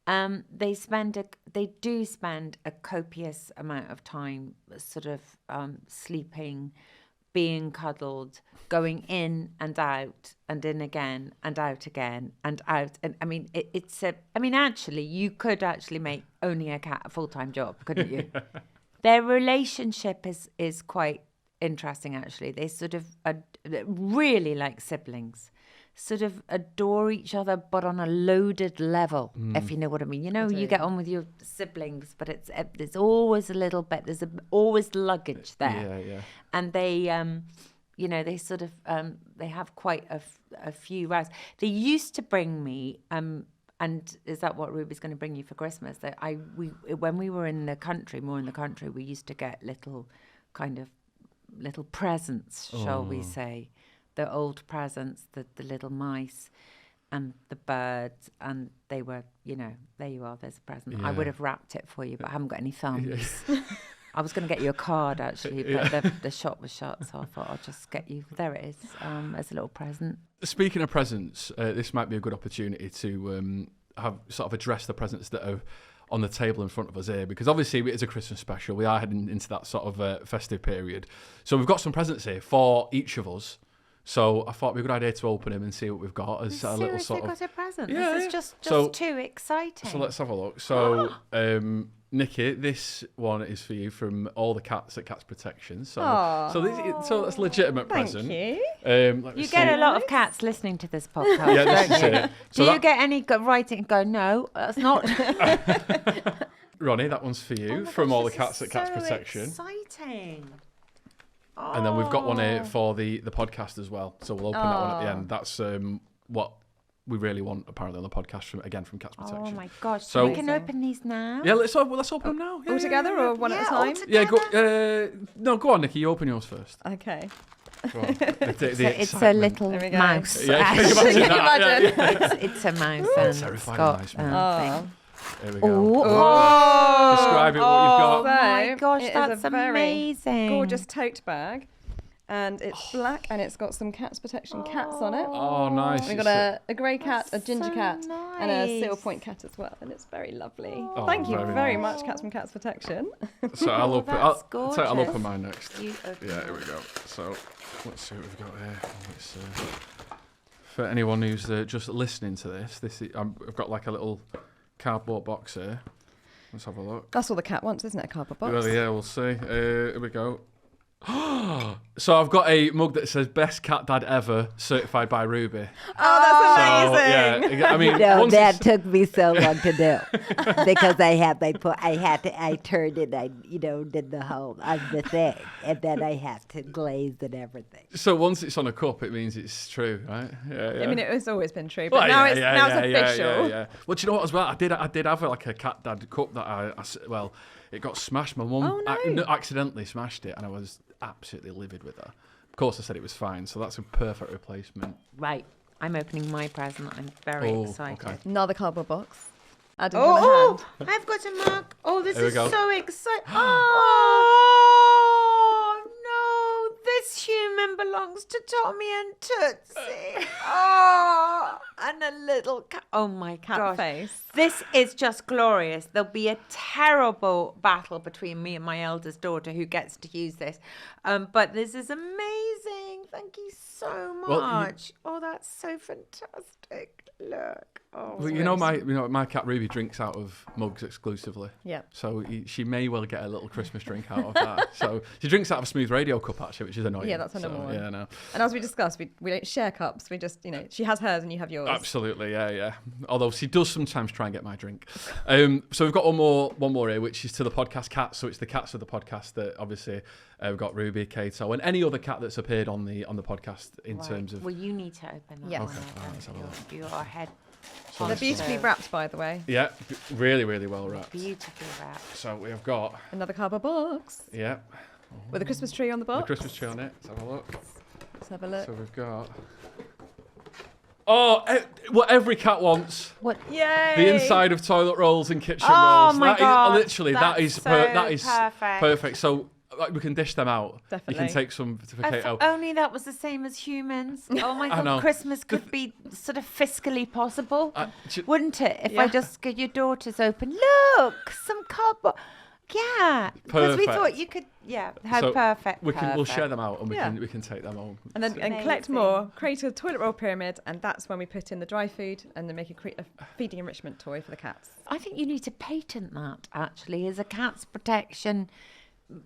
They do spend a copious amount of time sort of sleeping, being cuddled, going in and out, and in again, and out again, and out. And I mean, actually, you could actually make owning a cat a full-time job, couldn't you? Their relationship is quite interesting, actually. They sort of really like siblings, sort of adore each other, but on a loaded level, if you know what I mean. You know, you get on with your siblings, but there's always a little bit, always luggage there. Yeah. And they, they sort of, they have quite a few rows. They used to bring me, and is that what Ruby's going to bring you for Christmas? That when we were more in the country, we used to get little presents, shall we say, the old presents, the little mice and the birds, and they were, there you are, there's a present. Yeah. I would have wrapped it for you, but I haven't got any thumbs. I was going to get you a card, actually, but the shop was shut, so I thought I'll just get you, there it is, as a little present. Speaking of presents, this might be a good opportunity to have sort of address the presents that are on the table in front of us here, because obviously it is a Christmas special. We are heading into that sort of festive period. So we've got some presents here for each of us. So I thought it'd be a good idea to open them and see what we've got as a little sort of... got a present? Yeah, this is just too exciting. So let's have a look. So, Nicky, this one is for you from all the cats at Cats Protection. So that's a legitimate present. Thank you. You get a lot of cats listening to this podcast. Yeah, this is it. Do you get any writing and go, no, that's not... Ronnie, that one's for you from all the cats at Cats Protection. Exciting. And then we've got one here for the podcast as well. So we'll open that one at the end. That's what we really want, apparently, on the podcast from Cats Protection. Oh my gosh! So we can open these now. Yeah, let's open them now. All together or one at a time? Yeah, go on, Nicky. You open yours first. Okay. Go on. It's a little mouse. Yeah, can you imagine that? It's a mouse. And terrifying it's nice. thing. Here we go. Describe it, what you've got. Oh my gosh, that's amazing. Gorgeous tote bag. And it's black, and it's got some Cats Protection cats on it. Oh, nice. We've got a grey cat, a ginger so cat, nice. and a seal point cat as well. And it's very lovely. Oh, Thank you very nice. much, Cats from Cats Protection. So I'll open. that's I'll open mine next. You open Yeah, here we go. So let's see what we've got here. For anyone who's just listening to this is, I've got like a little cardboard box here. Let's have a look. That's all the cat wants, isn't it? A cardboard box. Well, yeah, we'll see. Here we go. So I've got a mug that says "Best Cat Dad Ever," certified by Ruby. Oh, that's amazing! So, yeah, I mean, that took me so long to do because I turned it, I did the whole the thing, and then I had to glaze and everything. So once it's on a cup, it means it's true, right? Yeah. I mean, it's always been true, but now it's official. Yeah. Well, do you know what as well? I did have like a cat dad cup that it got smashed. My mum accidentally smashed it, and I was absolutely livid with her. Of course, I said it was fine, so that's a perfect replacement. Right, I'm opening my present. I'm very excited. Okay. Another cardboard box. Added to the hand. I've got a mug. Oh, this is go. so exciting. Oh, no, this human belongs to Tommy and Tootsie. Oh, and a little cat. Oh, my Cat gosh. face. This is just glorious. There'll be a terrible battle between me and my eldest daughter who gets to use this. But this is amazing. thank you so Well, much. Oh, that's so fantastic. Look. Oh, Well, you know my cat Ruby drinks out of mugs exclusively. Yeah. So she may well get a little Christmas drink out of that. So she drinks out of a Smooth Radio cup actually, which is annoying. Yeah, that's a normal one. Yeah, no. And as we discussed, we don't share cups. We just, she has hers and you have yours. Absolutely, yeah. Although she does sometimes try and get my drink. So we've got one more here, which is to the podcast cats. So it's the cats of the podcast that obviously we've got Ruby, Kato, and any other cat that's appeared on the podcast in terms of. Well, you need to open that Yes. one. Okay, all right, let's have a look. Your head. They're beautifully wrapped, by the way. Yeah, really, really well wrapped. Beautifully wrapped. So we have got. Another cardboard box Yeah. with a Christmas tree on the box. The Christmas tree on it. Let's have a look. Let's have a look. So we've got. Oh, what every cat wants. What? Yay! The inside of toilet rolls and kitchen Oh rolls. my God, Literally, that is perfect. perfect. So we can dish them out. Definitely. You can take some to If Kato. only that was the same as humans. Oh my I know. God, Christmas could be sort of fiscally possible, J- wouldn't it? If Yeah. I just get your daughters open, look, some cardboard. Yeah, because we Perfect. thought you could. Yeah, how So perfect. We'll perfect. share them out and Yeah. we can take them home. And then and collect Amazing. more, create a toilet roll pyramid, and that's when we put in the dry food and then make a feeding enrichment toy for the cats. I think you need to patent that actually as a cat's protection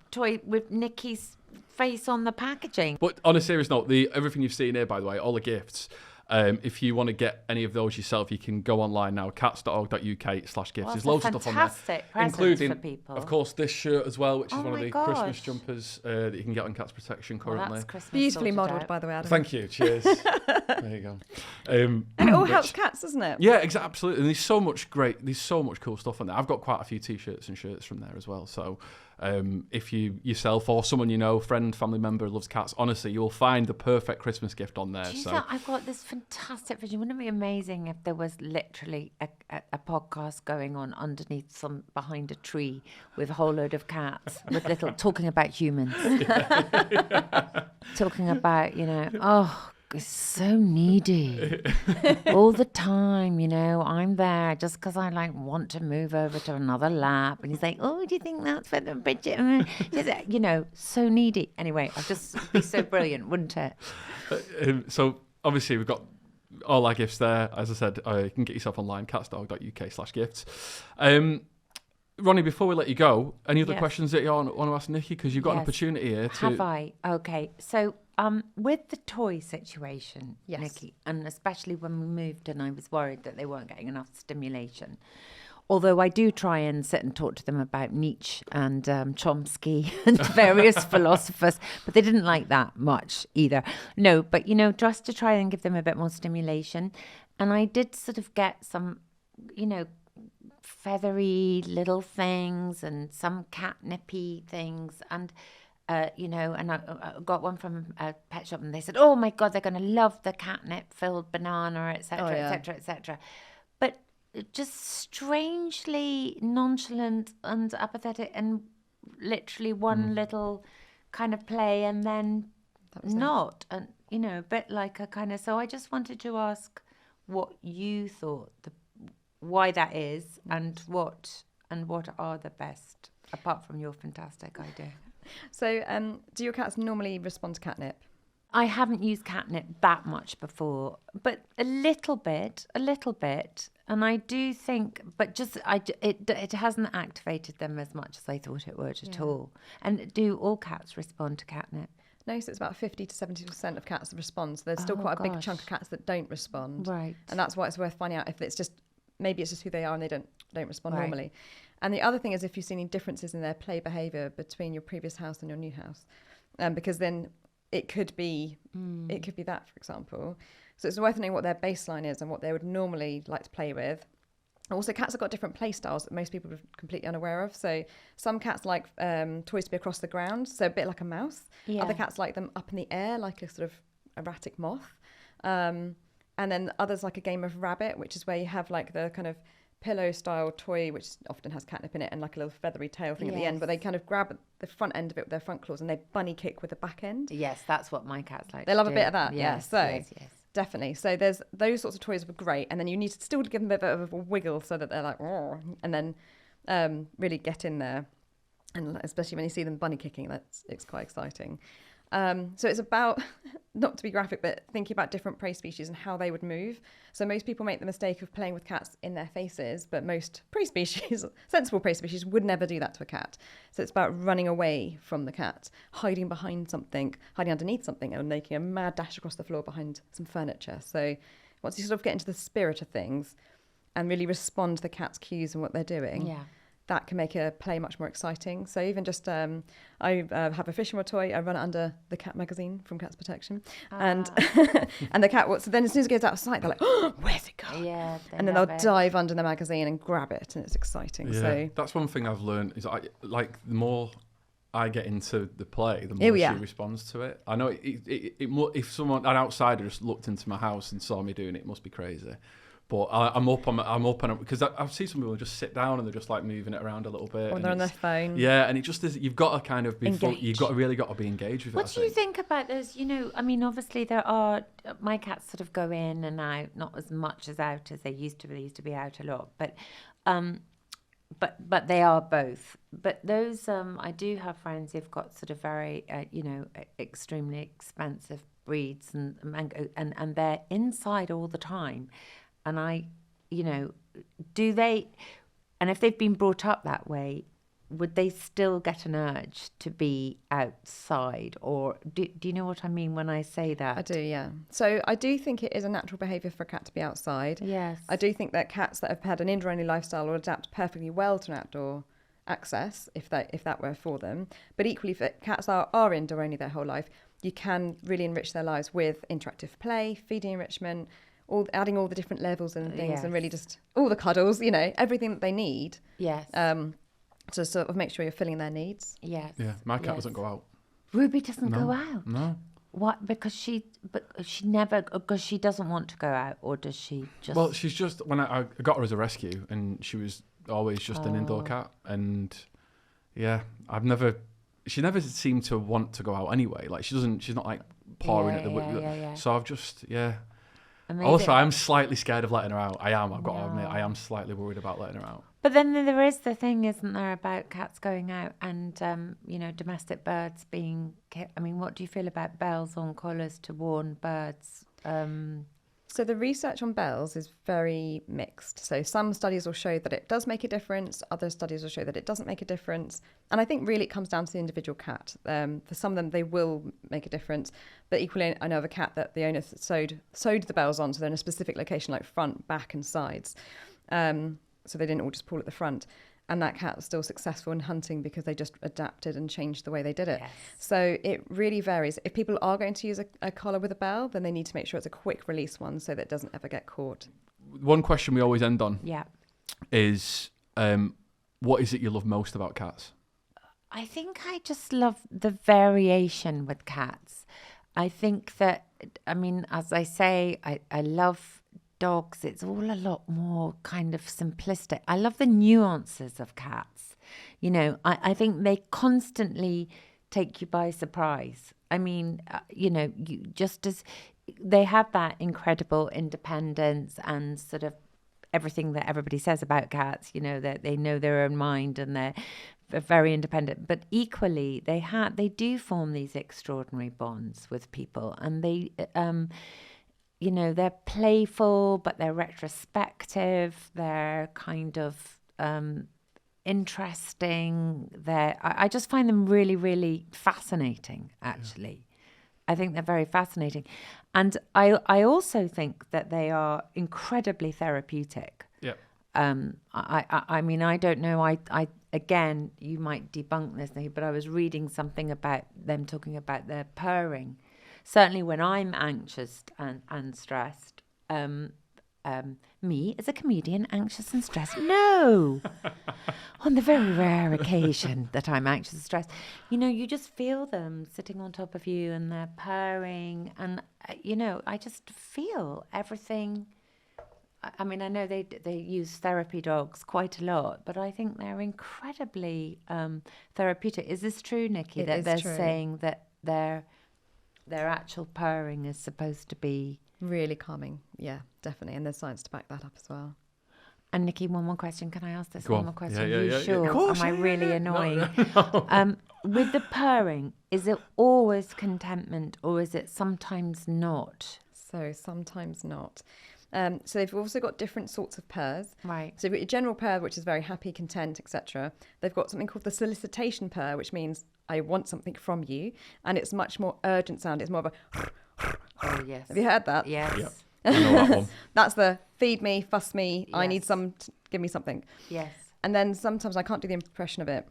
toy with Nicky's face on the packaging. But on a serious note, everything you've seen here, by the way, all the gifts. If you want to get any of those yourself, you can go online now, cats.org.uk/gifts. Well, There's that's loads a of stuff on there, fantastic present including, for people. of course, this shirt as well, which is Oh one of my the Christmas gosh. jumpers that you can get on Cats Protection Well, currently. that's Christmas Beautifully sorted modelled, out. by the way, Adam. Thank you. Cheers. There you go. And it all which- helps cats, doesn't it? Yeah, exactly. Absolutely. And there's so much cool stuff on there. I've got quite a few T-shirts and shirts from there as well. So if you yourself or someone you know, friend, family member loves cats, honestly, you will find the perfect Christmas gift on there. Do you So know, I've got this fantastic vision. Wouldn't it be amazing if there was literally a podcast going on underneath behind a tree with a whole load of cats with little talking about humans, talking about it's so needy all the time. I'm there just because I want to move over to another lap, and he's like, "Oh, do you think that's for the Bridget?" So needy. Anyway, I'd just be so brilliant, wouldn't it? so obviously we've got all our gifts there. As I said, you can get yourself online, cats.org.uk/gifts. Ronnie, before we let you go, any other Yes. questions that you want to ask Nicky? Because you've got an Yes. opportunity here to... Have I? Okay. So with the toy situation, Yes. Nicky, and especially when we moved and I was worried that they weren't getting enough stimulation, although I do try and sit and talk to them about Nietzsche and Chomsky and various philosophers, but they didn't like that much either. No, but, just to try and give them a bit more stimulation. And I did sort of get some, feathery little things and some catnipy things, and and I got one from a pet shop, and they said, "Oh my God, they're going to love the catnip-filled banana, etc., etc., etc." But just strangely nonchalant and apathetic, and literally one little kind of play, and then not, and a bit like a kind of. So I just wanted to ask what you thought why that is, and what are the best, apart from your fantastic idea. So do your cats normally respond to catnip? I haven't used catnip that much before, but a little bit, and I do think, but just it hasn't activated them as much as I thought it would at all. And do all cats respond to catnip? No, so it's about 50 to 70% of cats that respond. So there's still quite a big chunk of cats that don't respond. Right. And that's why it's worth finding out if it's just, maybe it's just who they are and they don't respond Right. normally. And the other thing is if you've seen any differences in their play behaviour between your previous house and your new house, because then it could be that, for example. So it's worth knowing what their baseline is and what they would normally like to play with. Also, cats have got different play styles that most people are completely unaware of. So some cats like toys to be across the ground, so a bit like a mouse. Yeah. Other cats like them up in the air, like a sort of erratic moth. And then others like a game of rabbit, which is where you have like the kind of pillow-style toy, which often has catnip in it, and like a little feathery tail thing at the end. But they kind of grab the front end of it with their front claws and they bunny kick with the back end. Yes, that's what my cats like. They love a bit of that, yeah. Yes, So yes. definitely. So there's those sorts of toys were great, and then you need to still give them a bit of a wiggle so that they're like, "Roar," and then really get in there, and especially when you see them bunny kicking, it's quite exciting. So it's about, not to be graphic, but thinking about different prey species and how they would move. So most people make the mistake of playing with cats in their faces, but most prey species, sensible prey species, would never do that to a cat. So it's about running away from the cat, hiding behind something, hiding underneath something, and making a mad dash across the floor behind some furniture. So once you sort of get into the spirit of things and really respond to the cat's cues and what they're doing, that can make a play much more exciting. So even just, I have a fishing rod toy. I run it under the cat magazine from Cats Protection, and and the cat. So then as soon as it goes out of sight, they're like, "Oh, where's it gone?" Yeah, and then they'll dive under the magazine and grab it, and it's exciting. Yeah, so that's one thing I've learned is the more I get into the play, the more she responds to it. I know if someone, an outsider, just looked into my house and saw me doing it, it must be crazy. But I'm up on it because I see some people just sit down and they're just like moving it around a little bit. Or they're on their phone. Yeah, and it just is. You've got to kind of be. You've really got to be engaged with it. What do you think about those? I mean, obviously there are. My cats sort of go in and out, not as much as out as they used to be. They used to be out a lot, but they are both. But those, I do have friends who've got sort of very, extremely expensive breeds and they're inside all the time. And do they, and if they've been brought up that way, would they still get an urge to be outside? Or do you know what I mean when I say that? I do, yeah. So I do think it is a natural behaviour for a cat to be outside. Yes. I do think that cats that have had an indoor-only lifestyle will adapt perfectly well to an outdoor access if that were for them. But equally, if cats are indoor-only their whole life, you can really enrich their lives with interactive play, feeding enrichment, adding all the different levels and things, and really just all the cuddles, everything that they need. Yes. To sort of make sure you're filling their needs. Yes. Yeah, my cat doesn't go out. Ruby doesn't go out? No. What? Because she doesn't want to go out, or does she just? Well, she's just, when I got her as a rescue, and she was always just an indoor cat, and she never seemed to want to go out anyway. Like she's not like pawing at the window. Yeah. So I've just Amazing. Also, I'm slightly scared of letting her out. I've got to admit, I am slightly worried about letting her out. But then there is the thing, isn't there, about cats going out and, domestic birds being... I mean, what do you feel about bells on collars to warn birds? So the research on bells is very mixed. So some studies will show that it does make a difference. Other studies will show that it doesn't make a difference. And I think really it comes down to the individual cat. For some of them, they will make a difference. But equally, I know of a cat that the owner sewed the bells on, so they're in a specific location, like front, back and sides. So they didn't all just pull at the front. And that cat was still successful in hunting because they just adapted and changed the way they did it. Yes. So it really varies. If people are going to use a collar with a bell, then they need to make sure it's a quick release one so that it doesn't ever get caught. One question we always end on is, what is it you love most about cats? I think I just love the variation with cats. I think that, as I say, I love dogs. It's all a lot more kind of simplistic. I love the nuances of cats. I think they constantly take you by surprise. You just as they have that incredible independence and sort of everything that everybody says about cats, that they know their own mind and they're very independent, but equally they do form these extraordinary bonds with people, and they they're playful, but they're retrospective. They're kind of interesting. I just find them really, really fascinating, actually. Yeah. I think they're very fascinating. And I also think that they are incredibly therapeutic. Yeah. I don't know. Again, you might debunk this, but I was reading something about them talking about their purring. Certainly when I'm anxious and stressed, me as a comedian, anxious and stressed, no. On the very rare occasion that I'm anxious and stressed, you just feel them sitting on top of you and they're purring. And, I just feel everything. I know they use therapy dogs quite a lot, but I think they're incredibly therapeutic. Is this true, Nicky, that they're true. Saying that their actual purring is supposed to be... really calming, yeah, definitely. And there's science to back that up as well. And Nicky, one more question. Can I ask this Go one on. more question? Yeah, Are you yeah. sure? Of course, Am I yeah, really yeah. annoying? No. With the purring, is it always contentment or is it sometimes not? So sometimes not. So they've also got different sorts of purrs. Right. So you've got your general purr, which is very happy, content, etc. They've got something called the solicitation purr, which means I want something from you, and it's much more urgent sound. It's more of a. Oh, yes. Have you heard that? Yes. Yeah. I know that one. That's the feed me, fuss me. I need Yes. give me something. Yes. And then sometimes I can't do the impression of it.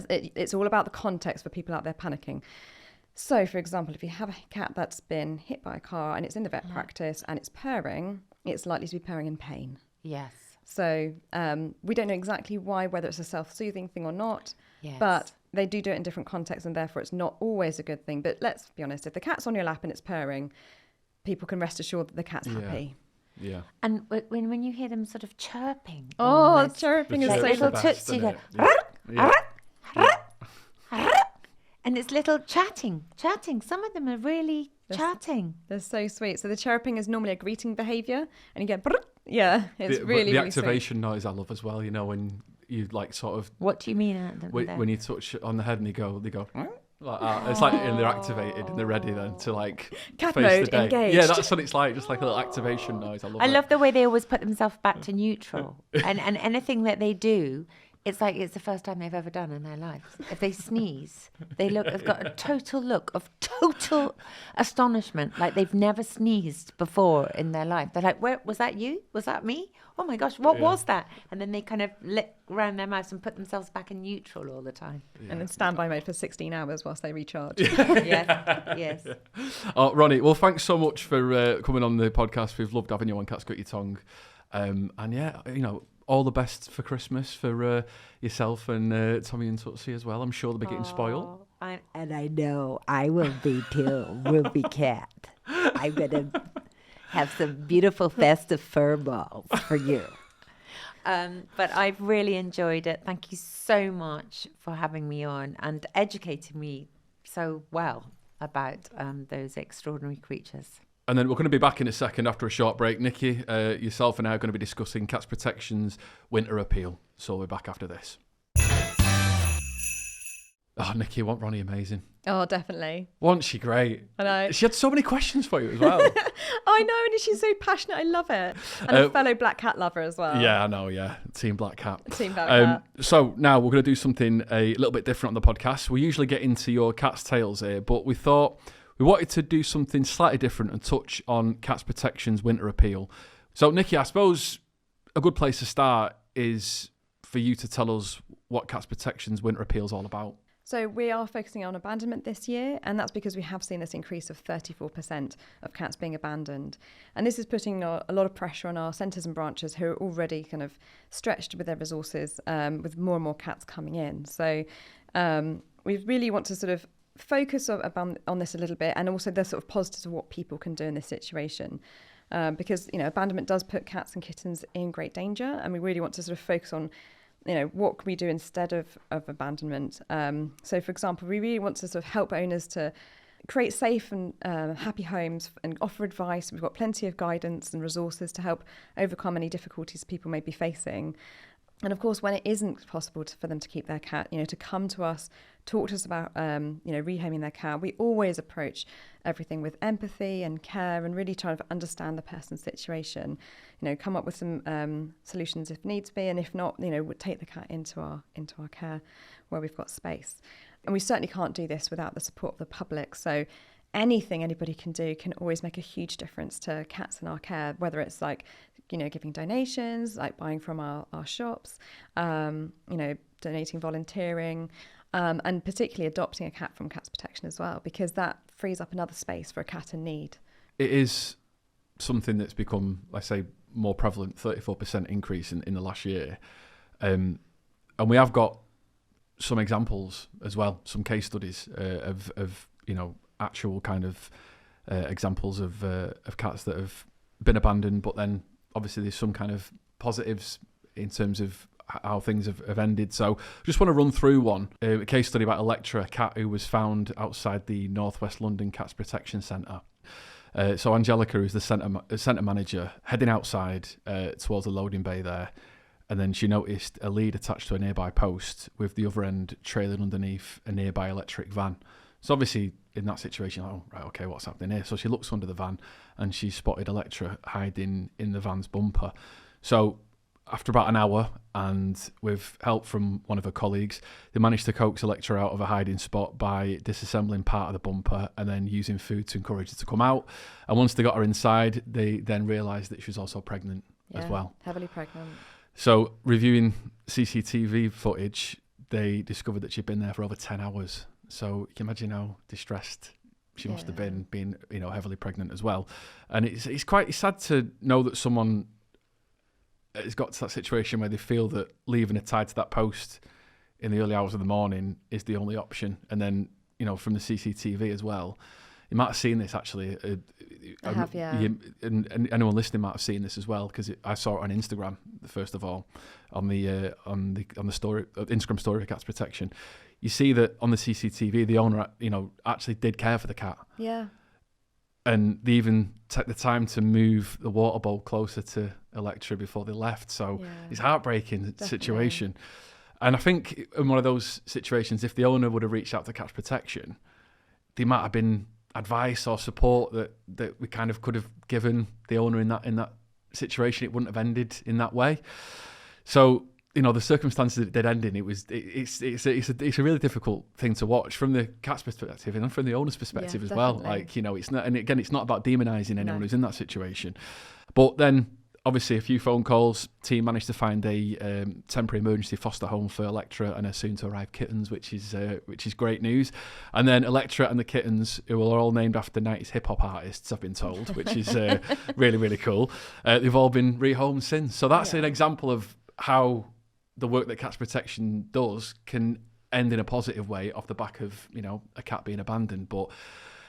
It's all about the context for people out there panicking. So, for example, if you have a cat that's been hit by a car and it's in the vet practice and it's purring, it's likely to be purring in pain. Yes. So we don't know exactly why, whether it's a self-soothing thing or not, Yes. but they do it in different contexts and therefore it's not always a good thing. But let's be honest, if the cat's on your lap and it's purring, people can rest assured that the cat's happy. Yeah. And when you hear them sort of chirping. Oh, almost, chirping is like so little the Tootsie go, Yeah. and it's little chatting. Some of them are really chatting. They're so sweet. So the chirping is normally a greeting behaviour, and you get it's really the really activation noise I love as well. You know, when you like sort of What do you mean? Adam, when you touch on the head and they go like that. It's like and they're activated and they're ready then to like Cat face mode, the day. engaged. Yeah, that's what it's like. Just like a little activation noise. I love I it. love the way they always put themselves back to neutral, and anything that they do, it's like it's the first time they've ever done in their lives. If they sneeze, they've got a total look of total astonishment, like they've never sneezed before in their life. They're like, "Where was that? You? Was that me? Oh my gosh, what was that?" And then they kind of lick around their mouths and put themselves back in neutral all the time. And then standby mode for 16 hours whilst they recharge. Yes. Oh, Ronnie, well, thanks so much for coming on the podcast. We've loved having you on Cat's Got Your Tongue. And yeah, you know, all the best for Christmas for yourself and Tommy and Tootsie as well. I'm sure they'll be getting spoiled. And I know I will be too, Ruby Cat. I'm going to have some beautiful festive fur balls for you. But I've really enjoyed it. Thank you so much for having me on and educating me so well about those extraordinary creatures. And then we're going to be back in a second after a short break. Nicky, yourself and I are going to be discussing Cats Protection's winter appeal. So we're back after this. Oh, Nicky, wasn't Ronnie amazing? Oh, definitely. Wasn't she great? I know. She had so many questions for you as well. I know, and she's so passionate. I love it. And a fellow black cat lover as well. Yeah, I know, yeah. Team Black Cat. Team Black Cat. So now we're going to do something a little bit different on the podcast. We usually get into your cat's tales here, but we thought we wanted to do something slightly different and touch on Cats Protection's winter appeal. So, Nicky, I suppose a good place to start is for you to tell us what Cats Protection's winter appeal is all about. So we are focusing on abandonment this year, and that's because we have seen this increase of 34% of cats being abandoned. And this is putting a lot of pressure on our centres and branches who are already kind of stretched with their resources, with more and more cats coming in. So we really want to sort of focus on this a little bit, and also the sort of positives of what people can do in this situation. Because, you know, abandonment does put cats and kittens in great danger, and we really want to sort of focus on, you know, what can we do instead of abandonment? So, for example, we really want to sort of help owners to create safe and happy homes and offer advice. We've got plenty of guidance and resources to help overcome any difficulties people may be facing. And of course, when it isn't possible for them to keep their cat, you know, to come to us, talk to us about, you know, rehoming their cat, we always approach everything with empathy and care and really try to understand the person's situation, you know, come up with some solutions if needs be, and if not, you know, we'd take the cat into our care where we've got space. And we certainly can't do this without the support of the public. So anything anybody can do can always make a huge difference to cats in our care, whether it's like, you know, giving donations, like buying from our shops, you know, donating, volunteering, and particularly adopting a cat from Cats Protection as well, because that frees up another space for a cat in need. It is something that's become, I say, more prevalent, 34% increase in the last year. And we have got some examples as well, some case studies of you know, actual kind of examples of cats that have been abandoned, but then obviously there's some kind of positives in terms of how things have ended. So just want to run through one, a case study about Electra, a cat who was found outside the Northwest London Cats Protection Centre. So Angelica, who's the centre manager, heading outside towards the loading bay there, and then she noticed a lead attached to a nearby post with the other end trailing underneath a nearby electric van. So obviously in that situation, oh, right, okay, what's happening here? So she looks under the van and she spotted Electra hiding in the van's bumper. So after about an hour, and with help from one of her colleagues, they managed to coax Electra out of a hiding spot by disassembling part of the bumper and then using food to encourage her to come out. And once they got her inside, they then realised that she was also pregnant as well. Heavily pregnant. So reviewing CCTV footage, they discovered that she'd been there for over 10 hours. So you can imagine how distressed she must have been, being, you know, heavily pregnant as well. And it's quite sad to know that someone has got to that situation where they feel that leaving her tied to that post in the early hours of the morning is the only option. And then, you know, from the CCTV as well, you might have seen this actually. I have, yeah. And anyone listening might have seen this as well, because I saw it on Instagram first of all, on the story, Instagram story for Cats Protection. You see that on the CCTV, the owner, you know, actually did care for the cat. Yeah. And they even took the time to move the water bowl closer to Electra before they left. So it's a heartbreaking situation. And I think in one of those situations, if the owner would have reached out to Cats Protection, there might have been advice or support that we kind of could have given the owner in that situation. It wouldn't have ended in that way. So, you know, the circumstances that it did end in, it's a really difficult thing to watch from the cat's perspective and from the owner's perspective as well. Like, you know, it's not, and again, it's not about demonising anyone who's in that situation. But then, obviously, a few phone calls. Team managed to find a temporary emergency foster home for Electra and her soon-to-arrive kittens, which is great news. And then Electra and the kittens, who are all named after 90s hip-hop artists, I've been told, which is really, really cool. They've all been rehomed since. So that's an example of how the work that Cats Protection does can end in a positive way off the back of, you know, a cat being abandoned. But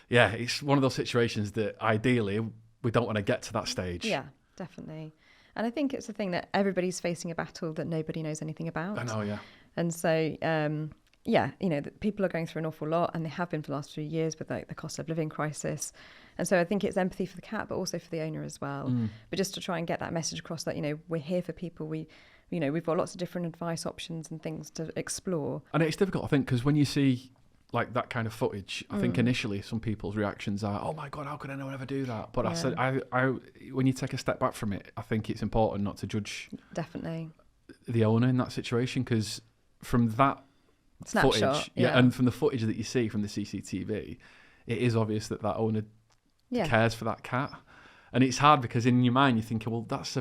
yeah, it's one of those situations that ideally we don't want to get to that stage. Yeah, definitely. And I think it's a thing that everybody's facing a battle that nobody knows anything about. I know, yeah. And so, you know, people are going through an awful lot, and they have been for the last few years with like the cost of living crisis. And so I think it's empathy for the cat, but also for the owner as well. But just to try and get that message across that, you know, we're here for people. You know, we've got lots of different advice options and things to explore. And it's difficult, I think, because when you see like that kind of footage, I think initially some people's reactions are, "Oh my God, how could anyone ever do that?" But I said, when you take a step back from it, I think it's important not to judge the owner in that situation, because from that snapshot, footage, and from the footage that you see from the CCTV, it is obvious that owner cares for that cat. And it's hard because in your mind you're thinking, well, that's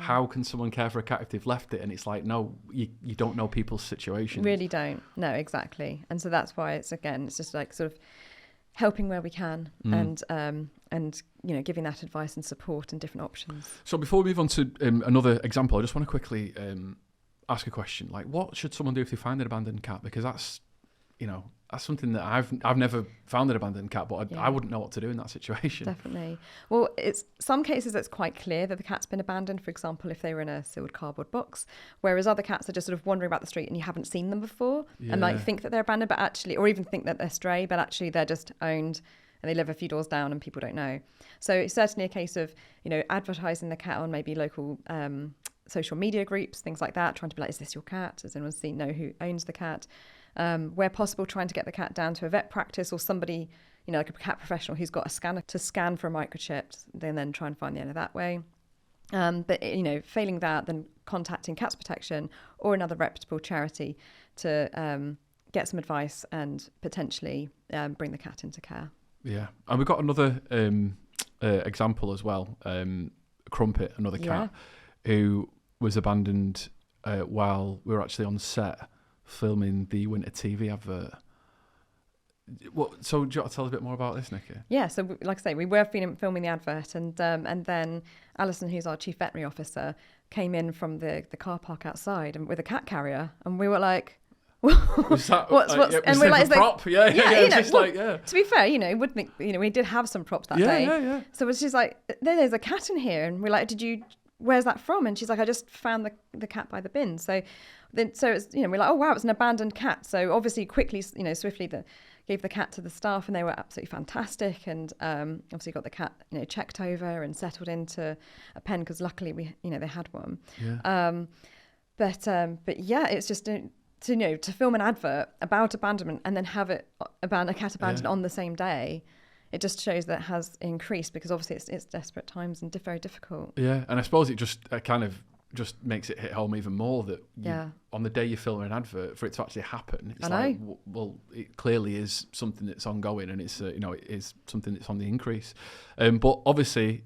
how can someone care for a cat if they've left it? And it's like, no, you don't know people's situations. Really don't. No, exactly. And so that's why it's just like sort of helping where we can and you know, giving that advice and support and different options. So before we move on to another example, I just want to quickly ask a question. Like, what should someone do if they find an abandoned cat? Because that's, you know, that's something that I've never found an abandoned cat, but I wouldn't know what to do in that situation. Definitely. Well, it's some cases it's quite clear that the cat's been abandoned. For example, if they were in a sealed cardboard box, whereas other cats are just sort of wandering about the street and you haven't seen them before and might think that they're abandoned, but actually, or even think that they're stray, but actually they're just owned and they live a few doors down and people don't know. So it's certainly a case of, you know, advertising the cat on maybe local social media groups, things like that, trying to be like, is this your cat? Does anyone know who owns the cat? Where possible, trying to get the cat down to a vet practice or somebody, you know, like a cat professional who's got a scanner to scan for a microchip, then try and find the owner that way. But, you know, failing that, then contacting Cats Protection or another reputable charity to get some advice and potentially bring the cat into care. Yeah. And we've got another example as well, Crumpet, another cat who was abandoned while we were actually on set filming the winter TV advert. So do you want to tell us a bit more about this, Nicky? Yeah, so like I say, we were filming the advert, and then Alison, who's our chief veterinary officer, came in from the car park outside and with a cat carrier, and we were like, what's and we're like, prop? Yeah, you know, just to be fair, you know, would think, you know, we did have some props that day. Yeah. So it's just like, there's a cat in here, and we're like, where's that from? And she's like, I just found the cat by the bin. So it's, you know, we're like, oh wow, it's an abandoned cat. So obviously quickly, you know, swiftly the gave the cat to the staff, and they were absolutely fantastic. And obviously got the cat, checked over and settled into a pen because luckily they had one. Yeah. But yeah, it's just to film an advert about abandonment and then have it a cat abandoned on the same day. It just shows that it has increased because obviously it's desperate times and very difficult. Yeah, and I suppose it just kind of just makes it hit home even more that on the day you film an advert, for it to actually happen, it's like, well, it clearly is something that's ongoing, and it's it is something that's on the increase. But obviously,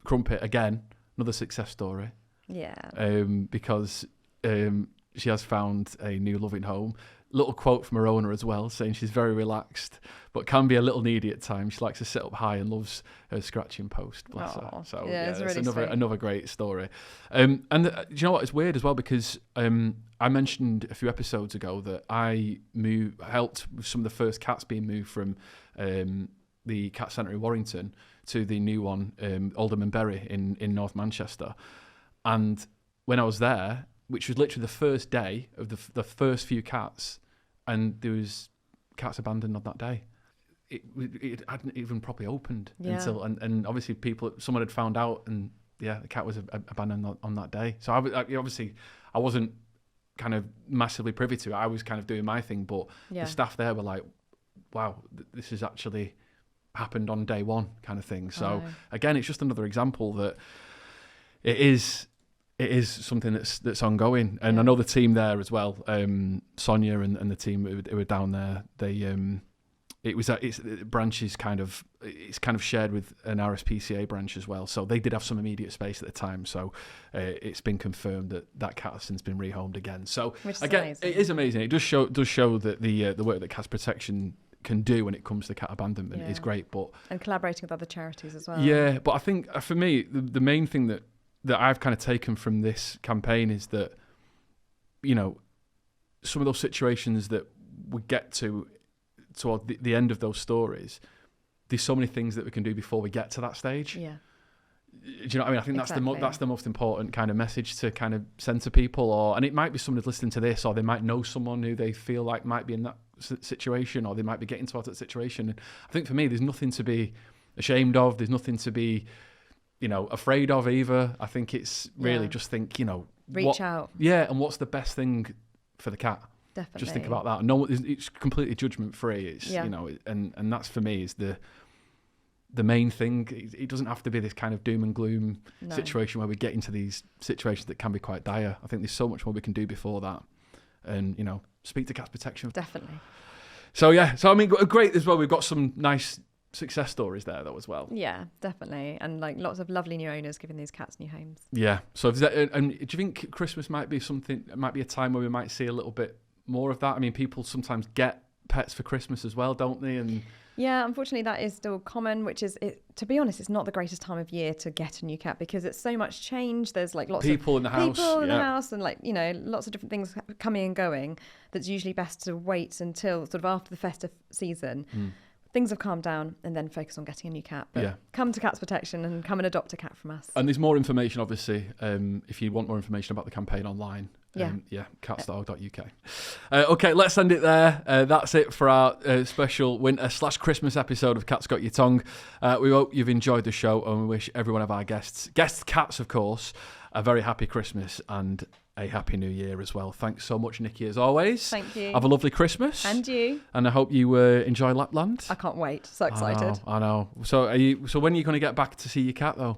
Crumpet again, another success story. Yeah. Because she has found a new loving home. Little quote from her owner as well, saying she's very relaxed, but can be a little needy at times. She likes to sit up high and loves her scratching post. Bless her. So it's that's really another great story. And do you know what? It's weird as well because I mentioned a few episodes ago that I helped with some of the first cats being moved from the cat centre in Warrington to the new one, Alderman Bury in North Manchester. And when I was there, which was literally the first day of the first few cats, and there was cats abandoned on that day. It hadn't even properly opened until, and obviously someone had found out, and the cat was abandoned on that day. So I wasn't kind of massively privy to it. I was kind of doing my thing, but the staff there were like, wow, this has actually happened on day one kind of thing. So again, it's just another example that it is something that's ongoing. And I know the team there as well, Sonia and the team who were down there, it's branches it's kind of shared with an RSPCA branch as well. So they did have some immediate space at the time. So it's been confirmed that cat has since been rehomed again. So again, amazing. It is amazing. It does show that the work that Cats Protection can do when it comes to cat abandonment is great. And collaborating with other charities as well. Yeah, but I think for me, the main thing that I've kind of taken from this campaign is that, some of those situations that we get to toward the end of those stories, there's so many things that we can do before we get to that stage. Yeah. Do you know what I mean? I think that's the most important kind of message to kind of send to people, and it might be someone who's listening to this, or they might know someone who they feel like might be in that situation, or they might be getting towards that situation. And I think for me, there's nothing to be ashamed of. There's nothing to be afraid of either. I think it's really just think, reach out. Yeah, and what's the best thing for the cat? Definitely. Just think about that. No, it's completely judgment free. It's and that's for me is the main thing. It doesn't have to be this kind of doom and gloom situation where we get into these situations that can be quite dire. I think there's so much more we can do before that, and speak to Cats Protection. Definitely. So I mean, great as well. We've got some nice success stories there though as well. Yeah, definitely, and like lots of lovely new owners giving these cats new homes. Yeah. So and do you think Christmas might be a time where we might see a little bit more of that? I mean, people sometimes get pets for Christmas as well, don't they? And yeah, unfortunately that is still common, which is, to be honest, it's not the greatest time of year to get a new cat because it's so much change. There's like lots of people in the house and like, lots of different things coming and going. That's usually best to wait until sort of after the festive season. Things have calmed down and then focus on getting a new cat. But come to Cats Protection and come and adopt a cat from us. And there's more information, obviously, if you want more information about the campaign online. Cats.org.uk. Okay, let's end it there. That's it for our special winter/Christmas episode of Cat's Got Your Tongue. We hope you've enjoyed the show, and we wish every one of our guests cats, of course, a very happy Christmas and a happy new year as well. Thanks so much, Nicky, as always. Thank you. Have a lovely Christmas. And you. And I hope you enjoy Lapland. I can't wait. So excited. I know. So when are you going to get back to see your cat, though?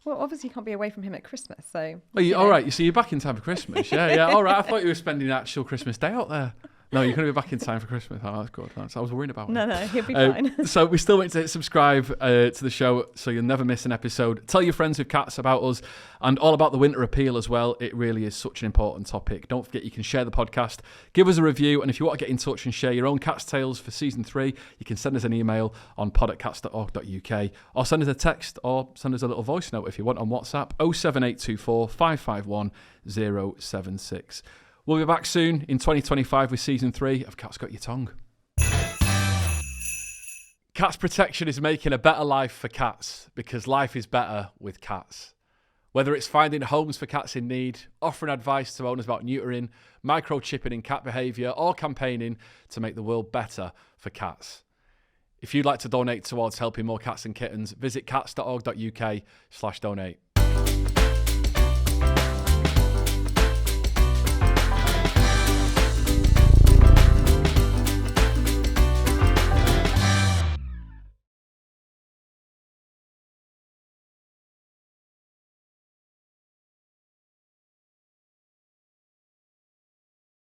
Well, obviously you can't be away from him at Christmas, so... All right, so you're back in time for Christmas. Yeah, all right. I thought you were spending the actual Christmas day out there. No, you're going to be back in time for Christmas. Oh, that's good. I was worrying about it. No, he'll be fine. So we still want to subscribe to the show so you'll never miss an episode. Tell your friends with cats about us and all about the winter appeal as well. It really is such an important topic. Don't forget you can share the podcast, give us a review, and if you want to get in touch and share your own cat's tales for season 3, you can send us an email on pod@cats.org.uk or send us a text or send us a little voice note if you want on WhatsApp 07824 551 076. We'll be back soon in 2025 with season 3 of Cat's Got Your Tongue. Cats Protection is making a better life for cats because life is better with cats. Whether it's finding homes for cats in need, offering advice to owners about neutering, microchipping in cat behaviour, or campaigning to make the world better for cats. If you'd like to donate towards helping more cats and kittens, visit cats.org.uk/donate.